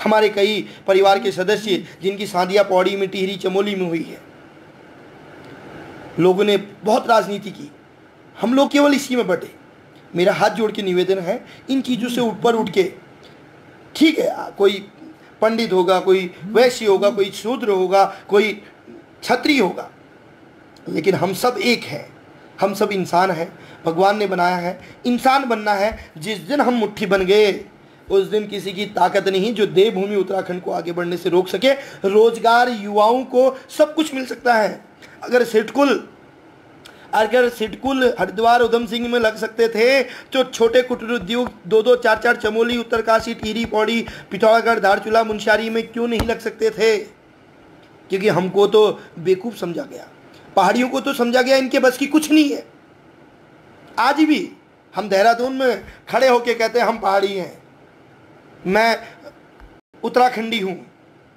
हमारे कई परिवार के सदस्य जिनकी शादियाँ पौड़ी में, टिहरी, चमोली में हुई है। लोगों ने बहुत राजनीति की, हम लोग केवल इसी में बटे। मेरा हाथ जोड़ के निवेदन है, इन चीज़ों से ऊपर उठ के, ठीक है, कोई पंडित होगा, कोई वैश्य होगा, कोई शूद्र होगा, कोई क्षत्रिय होगा, लेकिन हम सब एक हैं। हम सब इंसान हैं, भगवान ने बनाया है, इंसान बनना है। जिस दिन हम मुट्ठी बन गए उस दिन किसी की ताकत नहीं जो देवभूमि उत्तराखंड को आगे बढ़ने से रोक सके। रोजगार युवाओं को सब कुछ मिल सकता है। अगर सिडकुल हरिद्वार, उधम सिंह में लग सकते थे तो छोटे कुटीर उद्योग 2-2, 4-4 चमोली, उत्तरकाशी, टिहरी, पौड़ी, पिथौरागढ़, धारचूला, मुनस्यारी में क्यों नहीं लग सकते थे? क्योंकि हमको तो बेवकूफ़ समझा गया, पहाड़ियों को तो समझा गया इनके बस की कुछ नहीं है। आज भी हम देहरादून में खड़े होके कहते हैं हम पहाड़ी हैं, मैं उत्तराखंडी हूँ,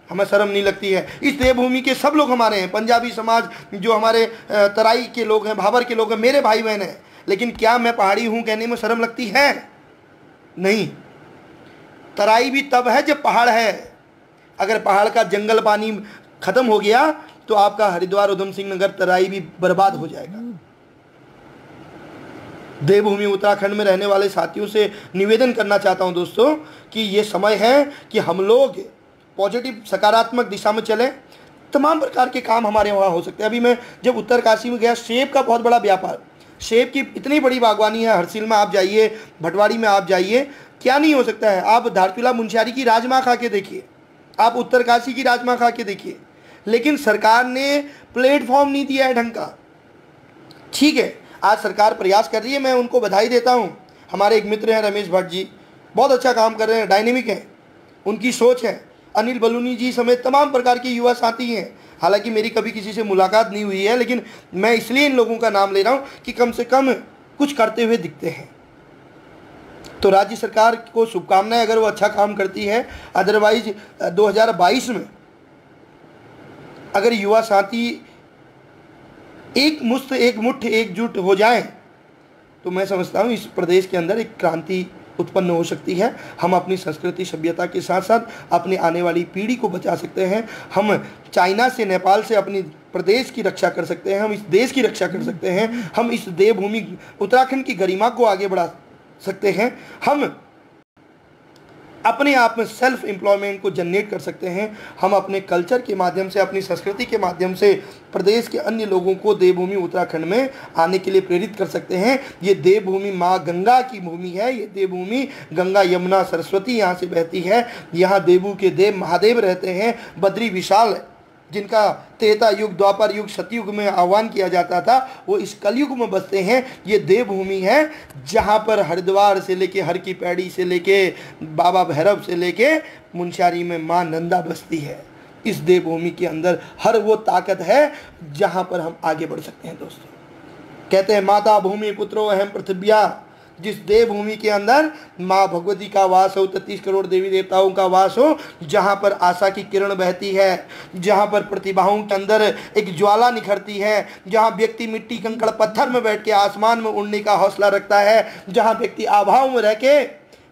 हमें शर्म नहीं लगती है। इस देवभूमि के सब लोग हमारे हैं। पंजाबी समाज, जो हमारे तराई के लोग हैं, भाबर के लोग हैं, मेरे भाई बहन हैं। लेकिन क्या मैं पहाड़ी हूँ कहने में शर्म लगती है? नहीं। तराई भी तब है जब पहाड़ है। अगर पहाड़ का जंगल पानी खत्म हो गया तो आपका हरिद्वार, उधम सिंह नगर, तराई भी बर्बाद हो जाएगा। देवभूमि उत्तराखंड में रहने वाले साथियों से निवेदन करना चाहता हूं दोस्तों कि ये समय है कि हम लोग पॉजिटिव, सकारात्मक दिशा में चलें। तमाम प्रकार के काम हमारे वहाँ हो सकते हैं। अभी मैं जब उत्तरकाशी में गया, सेब का बहुत बड़ा व्यापार, सेब की इतनी बड़ी बागवानी है। हरसिल में आप जाइए, भटवाड़ी में आप जाइए, क्या नहीं हो सकता है। आप धारचूला, मुनस्यारी की राजमा खा के देखिए, आप उत्तरकाशी की राजमा खा के देखिए। लेकिन सरकार ने प्लेटफॉर्म नहीं दिया है ढंग का। ठीक है, आज सरकार प्रयास कर रही है, मैं उनको बधाई देता हूँ। हमारे एक मित्र हैं रमेश भट्ट जी, बहुत अच्छा काम कर रहे हैं, डायनेमिक हैं, उनकी सोच है। अनिल बलूनी जी समेत तमाम प्रकार के युवा साथी हैं। हालांकि मेरी कभी किसी से मुलाकात नहीं हुई है, लेकिन मैं इसलिए इन लोगों का नाम ले रहा हूँ कि कम से कम कुछ करते हुए दिखते हैं। तो राज्य सरकार को शुभकामनाएं अगर वो अच्छा काम करती है। अदरवाइज 2022 में अगर युवा साथी एक मुट्ठ एकजुट हो जाएं तो मैं समझता हूँ इस प्रदेश के अंदर एक क्रांति उत्पन्न हो सकती है। हम अपनी संस्कृति, सभ्यता के साथ साथ अपने आने वाली पीढ़ी को बचा सकते हैं। हम चाइना से, नेपाल से अपनी प्रदेश की रक्षा कर सकते हैं, हम इस देश की रक्षा कर सकते हैं, हम इस देवभूमि उत्तराखंड की गरिमा को आगे बढ़ा सकते हैं। हम अपने आप में सेल्फ एम्प्लॉयमेंट को जनरेट कर सकते हैं। हम अपने कल्चर के माध्यम से, अपनी संस्कृति के माध्यम से प्रदेश के अन्य लोगों को देवभूमि उत्तराखंड में आने के लिए प्रेरित कर सकते हैं। ये देवभूमि माँ गंगा की भूमि है। ये देवभूमि गंगा, यमुना, सरस्वती यहाँ से बहती है। यहाँ देवों के देव महादेव रहते हैं। बद्री विशाल, जिनका त्रेता युग, द्वापर युग, सतयुग में आह्वान किया जाता था, वो इस कलयुग में बसते हैं। ये देवभूमि है जहाँ पर हरिद्वार से लेके, हर की पैड़ी से लेके, बाबा भैरव से लेके मुनस्यारी में माँ नंदा बसती है। इस देवभूमि के अंदर हर वो ताकत है जहाँ पर हम आगे बढ़ सकते हैं। दोस्तों कहते हैं माता भूमि पुत्रो अहम पृथ्व्या। जिस देवभूमि के अंदर माँ भगवती का वास हो, 33 करोड़ देवी देवताओं का वास हो, जहाँ पर आशा की किरण बहती है, जहाँ पर प्रतिभाओं के अंदर एक ज्वाला निखरती है, जहाँ व्यक्ति मिट्टी, कंकड़, पत्थर में बैठ के आसमान में उड़ने का हौसला रखता है, जहाँ व्यक्ति आभाओं में रह के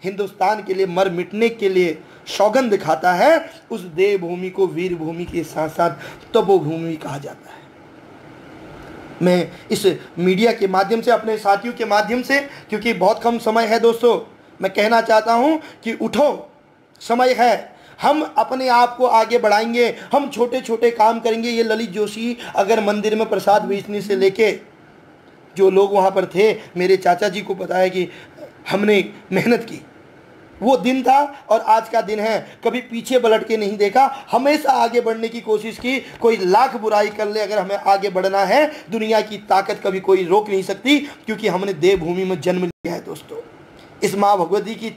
हिंदुस्तान के लिए मर मिटने के लिए सौगंध दिखाता है, उस देवभूमि को वीर भूमि के साथ साथ तपोभूमि कहा जाता है। मैं इस मीडिया के माध्यम से, अपने साथियों के माध्यम से, क्योंकि बहुत कम समय है दोस्तों, मैं कहना चाहता हूं कि उठो, समय है, हम अपने आप को आगे बढ़ाएंगे, हम छोटे छोटे काम करेंगे। ये ललित जोशी अगर मंदिर में प्रसाद बेचने से लेके, जो लोग वहां पर थे, मेरे चाचा जी को पता है कि हमने मेहनत की, वो दिन था और आज का दिन है। कभी पीछे पलट के नहीं देखा, हमेशा आगे बढ़ने की कोशिश की। कोई लाख बुराई कर ले, अगर हमें आगे बढ़ना है, दुनिया की ताकत कभी कोई रोक नहीं सकती, क्योंकि हमने देवभूमि में जन्म लिया है। दोस्तों इस माँ भगवती की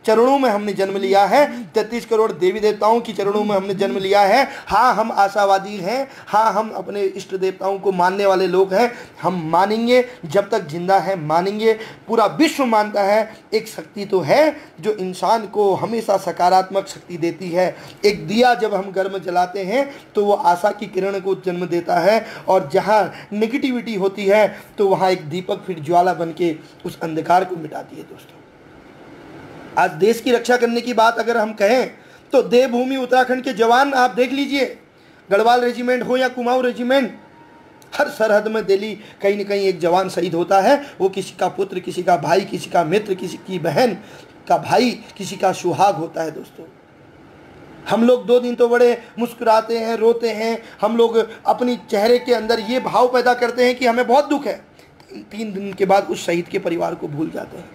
चरणों में हमने जन्म लिया है, 33 करोड़ देवी देवताओं की चरणों में हमने जन्म लिया है। हाँ, हम आशावादी हैं, हाँ हम अपने इष्ट देवताओं को मानने वाले लोग हैं, हम मानेंगे, जब तक जिंदा है मानेंगे। पूरा विश्व मानता है एक शक्ति तो है जो इंसान को हमेशा सकारात्मक शक्ति देती है। एक दिया जब हम घर में जलाते हैं तो वो आशा की किरण को जन्म देता है, और जहाँ नेगेटिविटी होती है तो वहाँ एक दीपक फिर ज्वाला बन के उस अंधकार को मिटाती है। दोस्तों, आज देश की रक्षा करने की बात अगर हम कहें तो देवभूमि उत्तराखंड के जवान आप देख लीजिए, गढ़वाल रेजिमेंट हो या कुमाऊं रेजिमेंट, हर सरहद में दिल्ली कहीं न कहीं एक जवान शहीद होता है। वो किसी का पुत्र, किसी का भाई, किसी का मित्र, किसी की बहन का भाई, किसी का सुहाग होता है। दोस्तों, हम लोग 2 दिन तो बड़े मुस्कुराते हैं, रोते हैं, हम लोग अपनी चेहरे के अंदर ये भाव पैदा करते हैं कि हमें बहुत दुख है। 3 दिन के बाद उस शहीद के परिवार को भूल जाते हैं।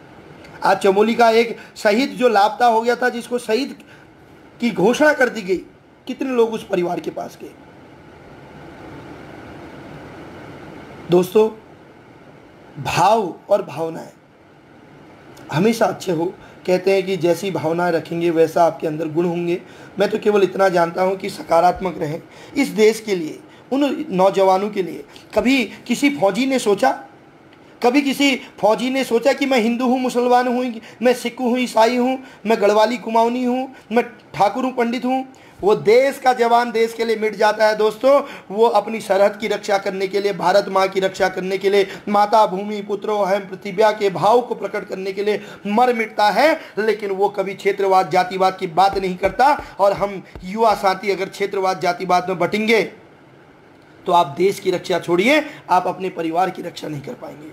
आज चमोली का एक शहीद जो लापता हो गया था, जिसको शहीद की घोषणा कर दी गई, कितने लोग उस परिवार के पास गए? दोस्तों, भाव और भावनाएं हमेशा अच्छे हो। कहते हैं कि जैसी भावनाएं रखेंगे वैसा आपके अंदर गुण होंगे। मैं तो केवल इतना जानता हूं कि सकारात्मक रहें इस देश के लिए, उन नौजवानों के लिए। कभी किसी फौजी ने सोचा कि मैं हिंदू हूँ, मुसलमान हूँ, मैं सिख हूँ, ईसाई हूँ, मैं गढ़वाली कुमाऊनी हूँ, मैं ठाकुर हूँ, पंडित हूँ? वो देश का जवान देश के लिए मिट जाता है। दोस्तों, वो अपनी सरहद की रक्षा करने के लिए, भारत माँ की रक्षा करने के लिए, माता भूमि पुत्रो अहम पृथिव्या के भाव को प्रकट करने के लिए मर मिटता है। लेकिन वो कभी क्षेत्रवाद जातिवाद की बात नहीं करता। और हम युवा साथी अगर क्षेत्रवाद जातिवाद में बटेंगे तो आप देश की रक्षा छोड़िए, आप अपने परिवार की रक्षा नहीं कर पाएंगे।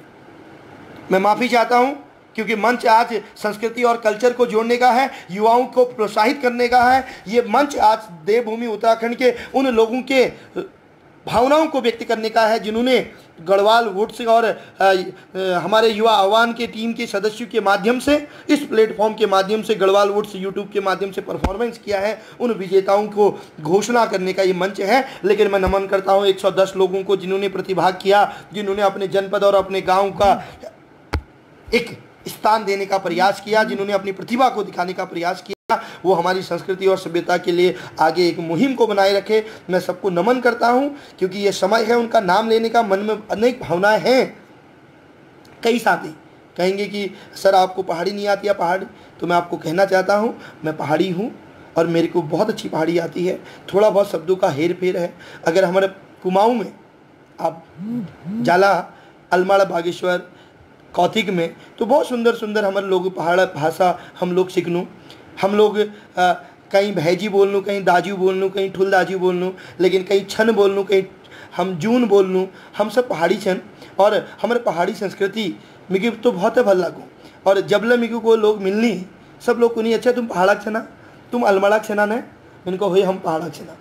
मैं माफ़ी चाहता हूं, क्योंकि मंच आज संस्कृति और कल्चर को जोड़ने का है, युवाओं को प्रोत्साहित करने का है। ये मंच आज देवभूमि उत्तराखंड के उन लोगों के भावनाओं को व्यक्त करने का है जिन्होंने गढ़वाल वुड्स और हमारे युवा आह्वान के टीम के सदस्यों के माध्यम से, इस प्लेटफॉर्म के माध्यम से, गढ़वाल वुड्स यूट्यूब के माध्यम से परफॉर्मेंस किया है। उन विजेताओं को घोषणा करने का ये मंच है। लेकिन मैं नमन करता हूँ 110 लोगों को जिन्होंने प्रतिभाग किया, जिन्होंने अपने जनपद और अपने गाँव का एक स्थान देने का प्रयास किया, जिन्होंने अपनी प्रतिभा को दिखाने का प्रयास किया। वो हमारी संस्कृति और सभ्यता के लिए आगे एक मुहिम को बनाए रखे। मैं सबको नमन करता हूं, क्योंकि ये समय है उनका नाम लेने का। मन में अनेक भावनाएं हैं। कई साथी कहेंगे कि सर आपको पहाड़ी नहीं आती है। पहाड़ी तो मैं आपको कहना चाहता हूं, मैं पहाड़ी हूं और मेरे को बहुत अच्छी पहाड़ी आती है। थोड़ा बहुत शब्दों का हेर फेर है। अगर हमारे कुमाऊं में आप जाला, अलमाड़ा, बागेश्वर, कौथिक में तो बहुत सुंदर सुंदर हमारे लोग पहाड़ भाषा हम लोग सीख लूँ। हम लोग कहीं भैजी बोल लूँ, कहीं दाजू बोल लूँ, कहीं ठुल दाजू बोल लूँ, लेकिन कहीं छन बोल लूँ, कहीं हम जून बोल लूँ। हम सब पहाड़ी छन और हमारे पहाड़ी संस्कृति मिगी तो बहुत है भल लागू। और जबले मिगू को लोग मिलनी सब लोग को नहीं, अच्छा तुम पहाड़ा छना, तुम अलमड़ा छना ने, इनको हो हम पहाड़ा छना।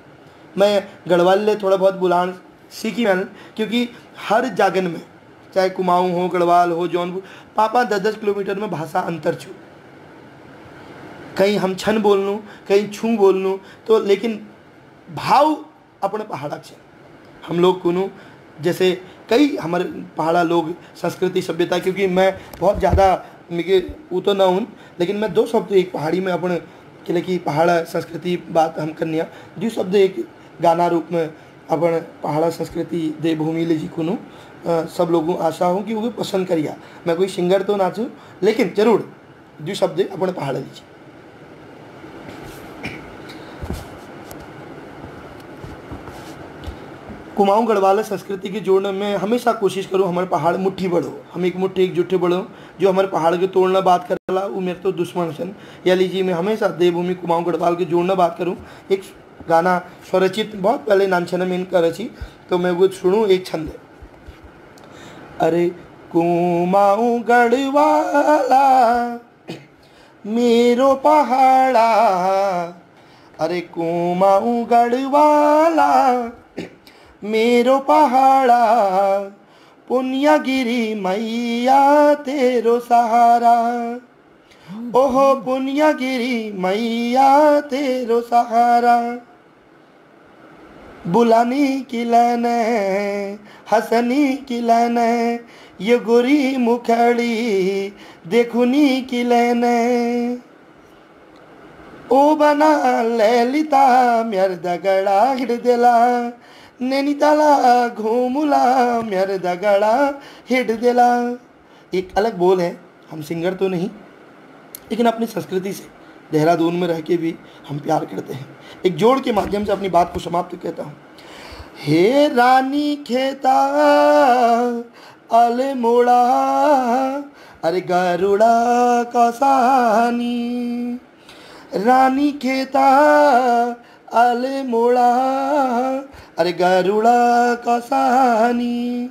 मैं गढ़वाल ले थोड़ा बहुत बुलान सीखी मैंने, क्योंकि हर जागन में चाहे कुमाऊं हो, गढ़वाल हो, जौनपुर, पापा 10-10 किलोमीटर में भाषा अंतर छू। कहीं हम छन बोल लूँ, कहीं छू बोल लूँ, तो लेकिन भाव अपने पहाड़ा से हम लोग कुनू, जैसे कई हमारे पहाड़ा लोग संस्कृति सभ्यता, क्योंकि मैं बहुत ज़्यादा मुझे वो तो ना हूँ, लेकिन मैं 2 शब्द एक पहाड़ी में अपने के लिए कि पहाड़ा संस्कृति बात हम करनिया 2 शब्द एक गाना रूप में अपन पहाड़ा संस्कृति देवभूमि ले जी कुनू। सब लोगों आशा हो कि वो पसंद करिया। मैं कोई सिंगर तो नाचूँ, लेकिन जरूर 2 शब्द अपने पहाड़ा लीजिए। कुमाऊं गढ़वाल संस्कृति के जोड़ने में हमेशा कोशिश करूँ हमारे पहाड़ मुट्ठी बढ़ो, हम एक मुट्ठी एक जुट्ठे बढ़ो। जो हमारे पहाड़ के तोड़ना बात करला वो मेरे तो दुश्मन सन। या लीजिए मैं हमेशा देवभूमि कुमाऊं गढ़वाल के जोड़ना बात करूँ। एक गाना स्वरचित बहुत पहले नानछन में कर रची, तो मैं वो सुनूँ एक छंद। अरे कुमाऊं गढ़वाला मेरो पहाड़ा, अरे कुमाऊं गढ़वाला मेरो पहाड़ा, पुण्यगिरी मैया तेरो सहारा, ओहो पुण्यगिरी मैया तेरो सहारा। बुलानी की लाने हसनी की लाने, ये गोरी मुखड़ी देखुनी की लाने। ओ बना ललिता म्यार दगड़ा हिडदेला नैनीताला घूमुला म्यार दगड़ा हिडदेला। एक अलग बोल है, हम सिंगर तो नहीं, लेकिन अपनी संस्कृति से देहरादून में रह के भी हम प्यार करते हैं। एक जोड़ के माध्यम से अपनी बात को समाप्त करता हूँ। हे रानी खेता अले मोड़ा अरे गरुड़ा का सानी, रानी खेता अले मोड़ा अरे गरुड़ा का सानी,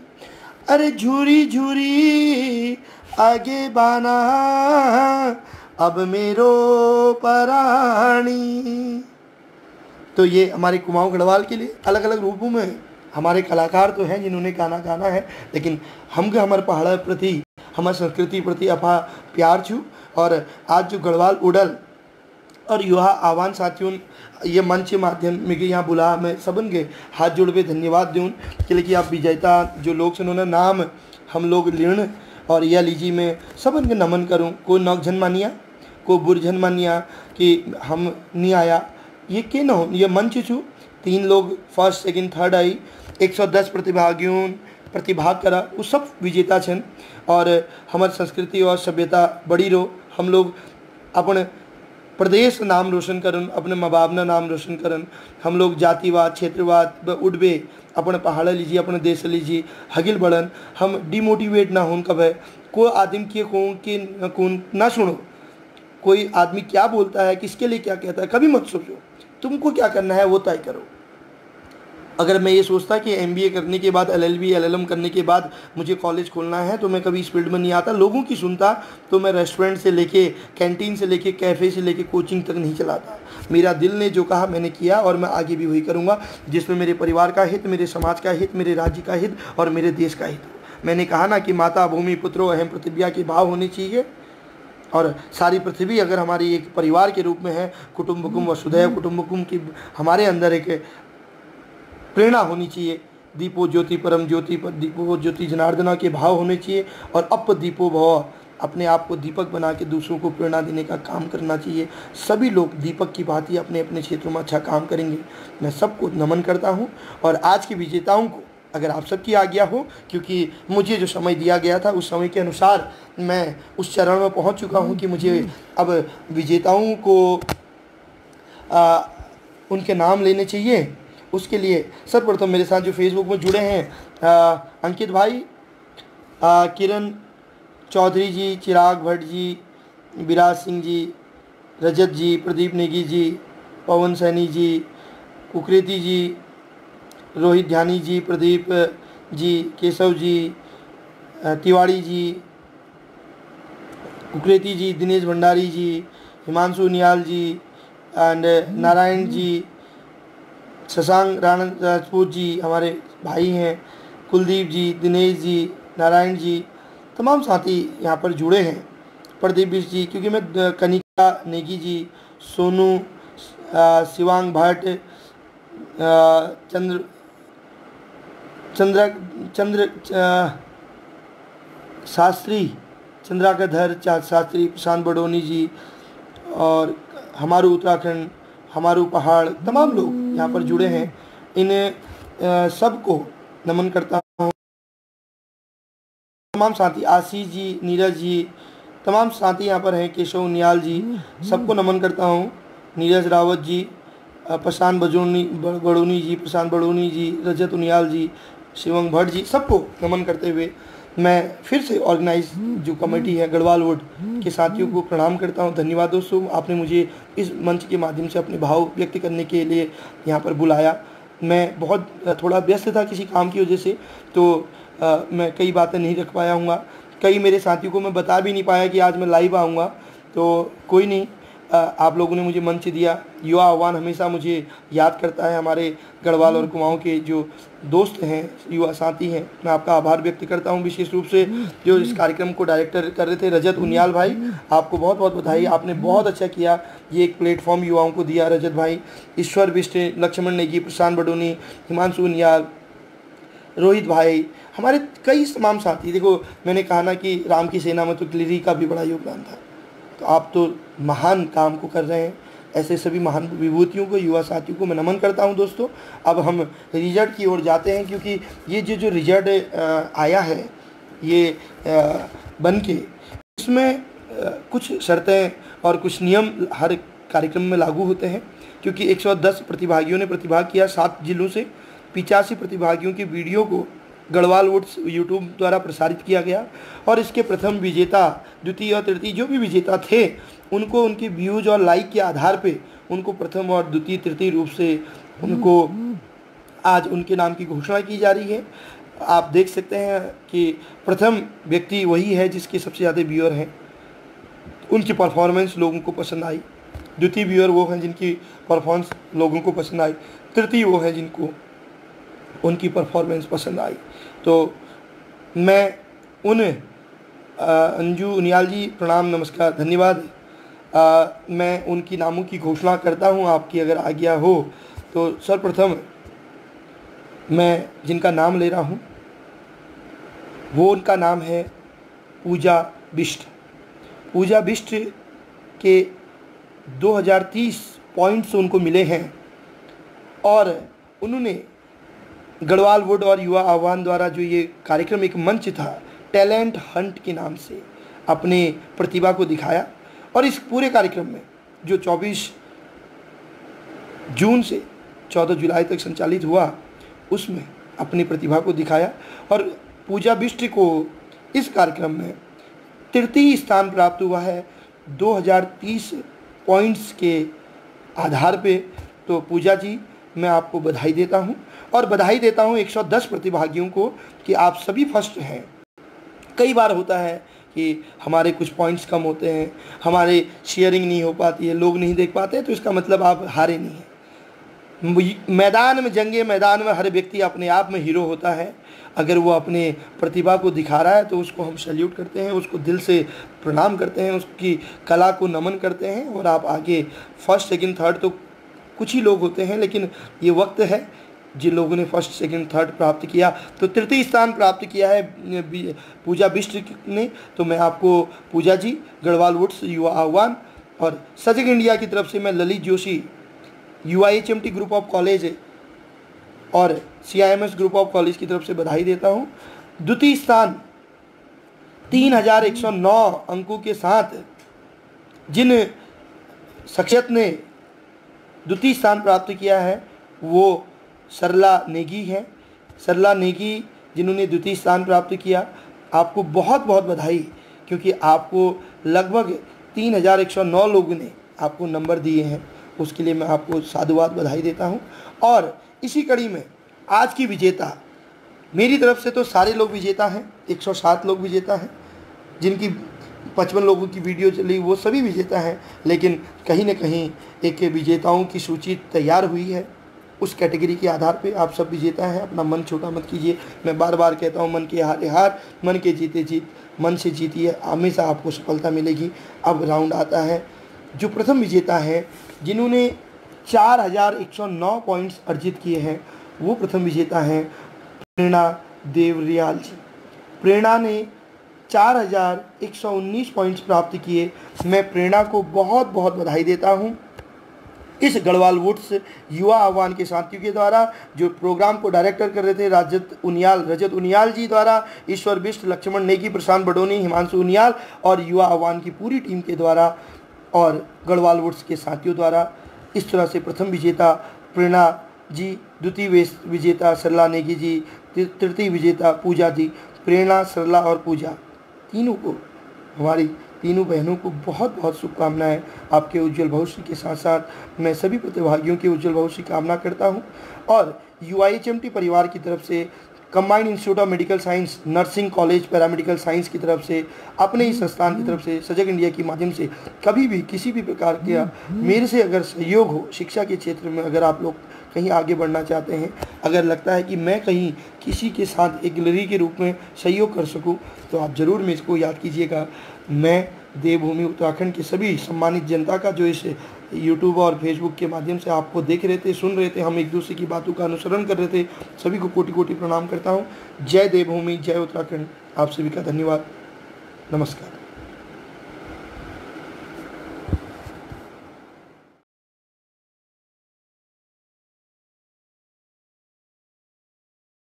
अरे झूरी झूरी आगे बाना अब मेरो पराणी। तो ये हमारे कुमाऊं गढ़वाल के लिए अलग अलग रूपों में हमारे कलाकार तो हैं जिन्होंने गाना गाना है, लेकिन हमको हमारे पहाड़ प्रति हमारी संस्कृति प्रति अफा प्यार छू। और आज जो गढ़वाल उड़ल और युवा आह्वान साथियों ये मंच के माध्यम में कि यहाँ बुला, मैं सबन के हाथ जोड़ पे धन्यवाद दूँ कि आप विजेता जो लोग उन्होंने नाम हम लोग लीण और यह लीजी में सबन के नमन करूँ। कोई नौकझन मानिया को बुरझन मानिया कि हम नहीं आया, ये के न हो, ये मंच छू 3 लोग फर्स्ट सेकंड थर्ड आई 110 प्रतिभागियों प्रतिभाग करा, वो सब विजेता छन। और हमारी संस्कृति और सभ्यता बड़ी रो, हम लोग अपने प्रदेश नाम रोशन करन, अपने माँ बाप ना नाम रोशन करन। हम लोग जातिवाद क्षेत्रवाद उड़बे अपने पहाड़ लीजिए अपने देश लीजिए हगिल बढ़न, हम डिमोटिवेट ना हों। कब है कोई आदमी के कौन ना सुनो, कोई आदमी क्या बोलता है किसके लिए क्या कहता है कभी मत सोचो, तुमको क्या करना है वो तय करो। अगर मैं ये सोचता कि MBA करने के बाद LLB LLM करने के बाद मुझे कॉलेज खोलना है तो मैं कभी इस फील्ड में नहीं आता, लोगों की सुनता, तो मैं रेस्टोरेंट से लेके कैंटीन से लेके कैफ़े से लेके कोचिंग तक नहीं चलाता। मेरा दिल ने जो कहा मैंने किया और मैं आगे भी वही करूँगा जिसमें मेरे परिवार का हित, मेरे समाज का हित, मेरे राज्य का हित और मेरे देश का हित। मैंने कहा ना कि माता भूमि पुत्रो अहम पृथिव्या के भाव होने चाहिए और सारी पृथ्वी अगर हमारी एक परिवार के रूप में है, कुटुंबकुम वसुधैव कुटुंबकुम की हमारे अंदर एक प्रेरणा होनी चाहिए। दीपो ज्योति परम ज्योति पर दीपो ज्योति जनार्दना के भाव होने चाहिए और अप दीपो भव, अपने आप को दीपक बना के दूसरों को प्रेरणा देने का काम करना चाहिए। सभी लोग दीपक की भांति अपने अपने क्षेत्रों में अच्छा काम करेंगे। मैं सबको नमन करता हूँ और आज के विजेताओं को अगर आप सबकी आज्ञा हो, क्योंकि मुझे जो समय दिया गया था उस समय के अनुसार मैं उस चरण में पहुँच चुका हूँ कि मुझे अब विजेताओं को उनके नाम लेने चाहिए। उसके लिए सर्वप्रथम मेरे साथ जो फेसबुक में जुड़े हैं अंकित भाई, किरण चौधरी जी, चिराग भट्ट जी, विराज सिंह जी, रजत जी, प्रदीप नेगी जी, पवन सैनी जी, कुकृति जी, रोहित ध्यानी जी, प्रदीप जी, केशव जी, तिवाड़ी जी, कुकृति जी, दिनेश भंडारी जी, हिमांशु नियाल जी एंड नारायण जी, शशांक राणा राजपूत जी हमारे भाई हैं, कुलदीप जी, दिनेश जी, नारायण जी, तमाम साथी यहाँ पर जुड़े हैं। प्रदीप जी, क्योंकि मैं कनिका नेगी जी, सोनू, शिवांग भट्ट, चंद्र शास्त्री, चंद्राकधर शास्त्री, प्रशांत बडोनी जी और हमारू उत्तराखंड, हमारू पहाड़, तमाम लोग यहाँ पर जुड़े हैं। इन सबको नमन करता हूँ। तमाम साथी आशीष जी, नीरज जी, तमाम साथी यहाँ पर हैं, केशव नियाल जी, सबको नमन करता हूँ। नीरज रावत जी, प्रशांत बडोनी जी, प्रशांत बडोनी जी, रजत उनियाल जी, शिवंग भट्ट जी, सबको नमन करते हुए मैं फिर से ऑर्गेनाइज जो कमेटी है गढ़वाल वुड के साथियों को प्रणाम करता हूं। धन्यवाद दोस्तों, आपने मुझे इस मंच के माध्यम से अपने भाव व्यक्त करने के लिए यहाँ पर बुलाया। मैं बहुत थोड़ा व्यस्त था किसी काम की वजह से, तो मैं कई बातें नहीं रख पाया हूँगा। कई मेरे साथियों को मैं बता भी नहीं पाया कि आज मैं लाइव आऊँगा, तो कोई नहीं, आप लोगों ने मुझे मंच दिया। युवा आह्वान हमेशा मुझे याद करता है। हमारे गढ़वाल और कुमाऊं के जो दोस्त हैं, युवा साथी हैं, मैं आपका आभार व्यक्त करता हूं। विशेष रूप से जो इस कार्यक्रम को डायरेक्टर कर रहे थे रजत उनियाल भाई, आपको बहुत बहुत बधाई, आपने बहुत अच्छा किया, ये एक प्लेटफॉर्म युवाओं को दिया। रजत भाई, ईश्वर बिष्ट, लक्ष्मण नेगी, प्रशांत बडोनी, हिमांशु उनियाल, रोहित भाई, हमारे कई तमाम साथी। देखो मैंने कहा ना कि राम की सेना में तो क्लिरी का भी बड़ा योगदान था, तो आप तो महान काम को कर रहे हैं। ऐसे सभी महान विभूतियों को, युवा साथियों को मैं नमन करता हूं। दोस्तों अब हम रिजल्ट की ओर जाते हैं, क्योंकि ये जो रिजल्ट आया है ये बन के, इसमें कुछ शर्तें और कुछ नियम हर कार्यक्रम में लागू होते हैं। क्योंकि 110 प्रतिभागियों ने प्रतिभाग किया 7 जिलों से। 85 प्रतिभागियों की वीडियो को गढ़वाल वोट्स यूट्यूब द्वारा प्रसारित किया गया और इसके प्रथम विजेता, द्वितीय और तृतीय जो भी विजेता थे उनको उनके व्यूज और लाइक के आधार पे उनको प्रथम और द्वितीय तृतीय रूप से उनको आज उनके नाम की घोषणा की जा रही है। आप देख सकते हैं कि प्रथम व्यक्ति वही है जिसके सबसे ज़्यादा व्यूअर हैं, उनकी परफॉर्मेंस लोगों को पसंद आई। द्वितीय व्यूअर वो हैं जिनकी परफॉर्मेंस लोगों को पसंद आई। तृतीय वो है जिनको उनकी परफॉर्मेंस पसंद आई। तो मैं उन अंजू उनियाल जी, प्रणाम, नमस्कार, धन्यवाद। मैं उनकी नामों की घोषणा करता हूं, आपकी अगर आज्ञा हो तो। सर्वप्रथम मैं जिनका नाम ले रहा हूं वो उनका नाम है पूजा बिष्ट। पूजा बिष्ट के 2030 पॉइंट्स उनको मिले हैं और उन्होंने गढ़वाल वुड और युवा आह्वान द्वारा जो ये कार्यक्रम, एक मंच था टैलेंट हंट के नाम से, अपने प्रतिभा को दिखाया। और इस पूरे कार्यक्रम में जो 24 जून से 14 जुलाई तक संचालित हुआ उसमें अपनी प्रतिभा को दिखाया। और पूजा बिष्ट को इस कार्यक्रम में तृतीय स्थान प्राप्त हुआ है 2030 पॉइंट्स के आधार पे। तो पूजा जी, मैं आपको बधाई देता हूं और बधाई देता हूं 110 प्रतिभागियों को कि आप सभी फर्स्ट हैं। कई बार होता है कि हमारे कुछ पॉइंट्स कम होते हैं, हमारे शेयरिंग नहीं हो पाती है, लोग नहीं देख पाते, तो इसका मतलब आप हारे नहीं हैं। मैदान में, जंगे मैदान में हर व्यक्ति अपने आप में हीरो होता है। अगर वो अपने प्रतिभा को दिखा रहा है तो उसको हम सैल्यूट करते हैं, उसको दिल से प्रणाम करते हैं, उसकी कला को नमन करते हैं। और आप आगे फर्स्ट, सेकंड, थर्ड तो कुछ ही लोग होते हैं, लेकिन ये वक्त है जिन लोगों ने फर्स्ट, सेकंड, थर्ड प्राप्त किया। तो तृतीय स्थान प्राप्त किया है पूजा बिष्ट ने। तो मैं आपको पूजा जी, गढ़वाल वुड्स युवा आह्वान और सजग इंडिया की तरफ से मैं Lalit Joshi, UIHMT group of college और CIMS ग्रुप ऑफ कॉलेज की तरफ से बधाई देता हूँ। द्वितीय स्थान 3109 अंकों के साथ जिन शख्सियत ने द्वितीय स्थान प्राप्त किया है वो सरला नेगी है। सरला नेगी जिन्होंने द्वितीय स्थान प्राप्त किया, आपको बहुत बहुत बधाई, क्योंकि आपको लगभग 3109 लोगों ने आपको नंबर दिए हैं। उसके लिए मैं आपको साधुवाद बधाई देता हूं। और इसी कड़ी में आज की विजेता, मेरी तरफ से तो सारे लोग विजेता हैं, 107 लोग विजेता हैं। जिनकी 55 लोगों की वीडियो चली वो सभी विजेता हैं, लेकिन कहीं न कहीं एक विजेताओं की सूची तैयार हुई है। उस कैटेगरी के आधार पे आप सब विजेता हैं। अपना मन छोटा मत कीजिए। मैं बार बार कहता हूँ, मन के हारे हार, मन के जीते जीत। मन से जीतिए, हमेशा आपको सफलता मिलेगी। अब राउंड आता है। जो प्रथम विजेता है जिन्होंने 4109 पॉइंट्स अर्जित किए हैं, वो प्रथम विजेता हैं प्रेरणा देवरियाल जी। प्रेरणा ने 4119 पॉइंट्स प्राप्त किए। मैं प्रेरणा को बहुत बहुत बधाई देता हूँ। इस गढ़वाल वुड्स युवा आह्वान के साथियों के द्वारा जो प्रोग्राम को डायरेक्टर कर रहे थे रजत उनियाल जी द्वारा, ईश्वर बिष्ट, लक्ष्मण नेगी, प्रशांत बडोनी, हिमांशु उनियाल और युवा आह्वान की पूरी टीम के द्वारा और गढ़वाल वुड्स के साथियों द्वारा इस तरह से प्रथम विजेता प्रेरणा जी, द्वितीय विजेता सरला नेगी जी, तृतीय विजेता पूजा जी। प्रेरणा, सरला और पूजा तीनों को, हमारी तीनों बहनों को बहुत बहुत शुभकामनाएं। आपके उज्जवल भविष्य के साथ साथ मैं सभी प्रतिभागियों के उज्जवल भविष्य की कामना करता हूं। और UIHMT परिवार की तरफ से, combined institute of medical science, nursing college, paramedical science की तरफ से, अपने ही संस्थान की तरफ से, सजग इंडिया के माध्यम से कभी भी किसी भी प्रकार का मेरे से अगर सहयोग हो शिक्षा के क्षेत्र में, अगर आप लोग कहीं आगे बढ़ना चाहते हैं, अगर लगता है कि मैं कहीं किसी के साथ एक गिलहरी के रूप में सहयोग कर सकूं, तो आप ज़रूर मुझको याद कीजिएगा। मैं देवभूमि उत्तराखंड की सभी सम्मानित जनता का, जो इस यूट्यूब और फेसबुक के माध्यम से आपको देख रहे थे, सुन रहे थे, हम एक दूसरे की बातों का अनुसरण कर रहे थे, सभी को कोटि कोटि प्रणाम करता हूँ। जय देवभूमि, जय उत्तराखंड। आप सभी का धन्यवाद, नमस्कार।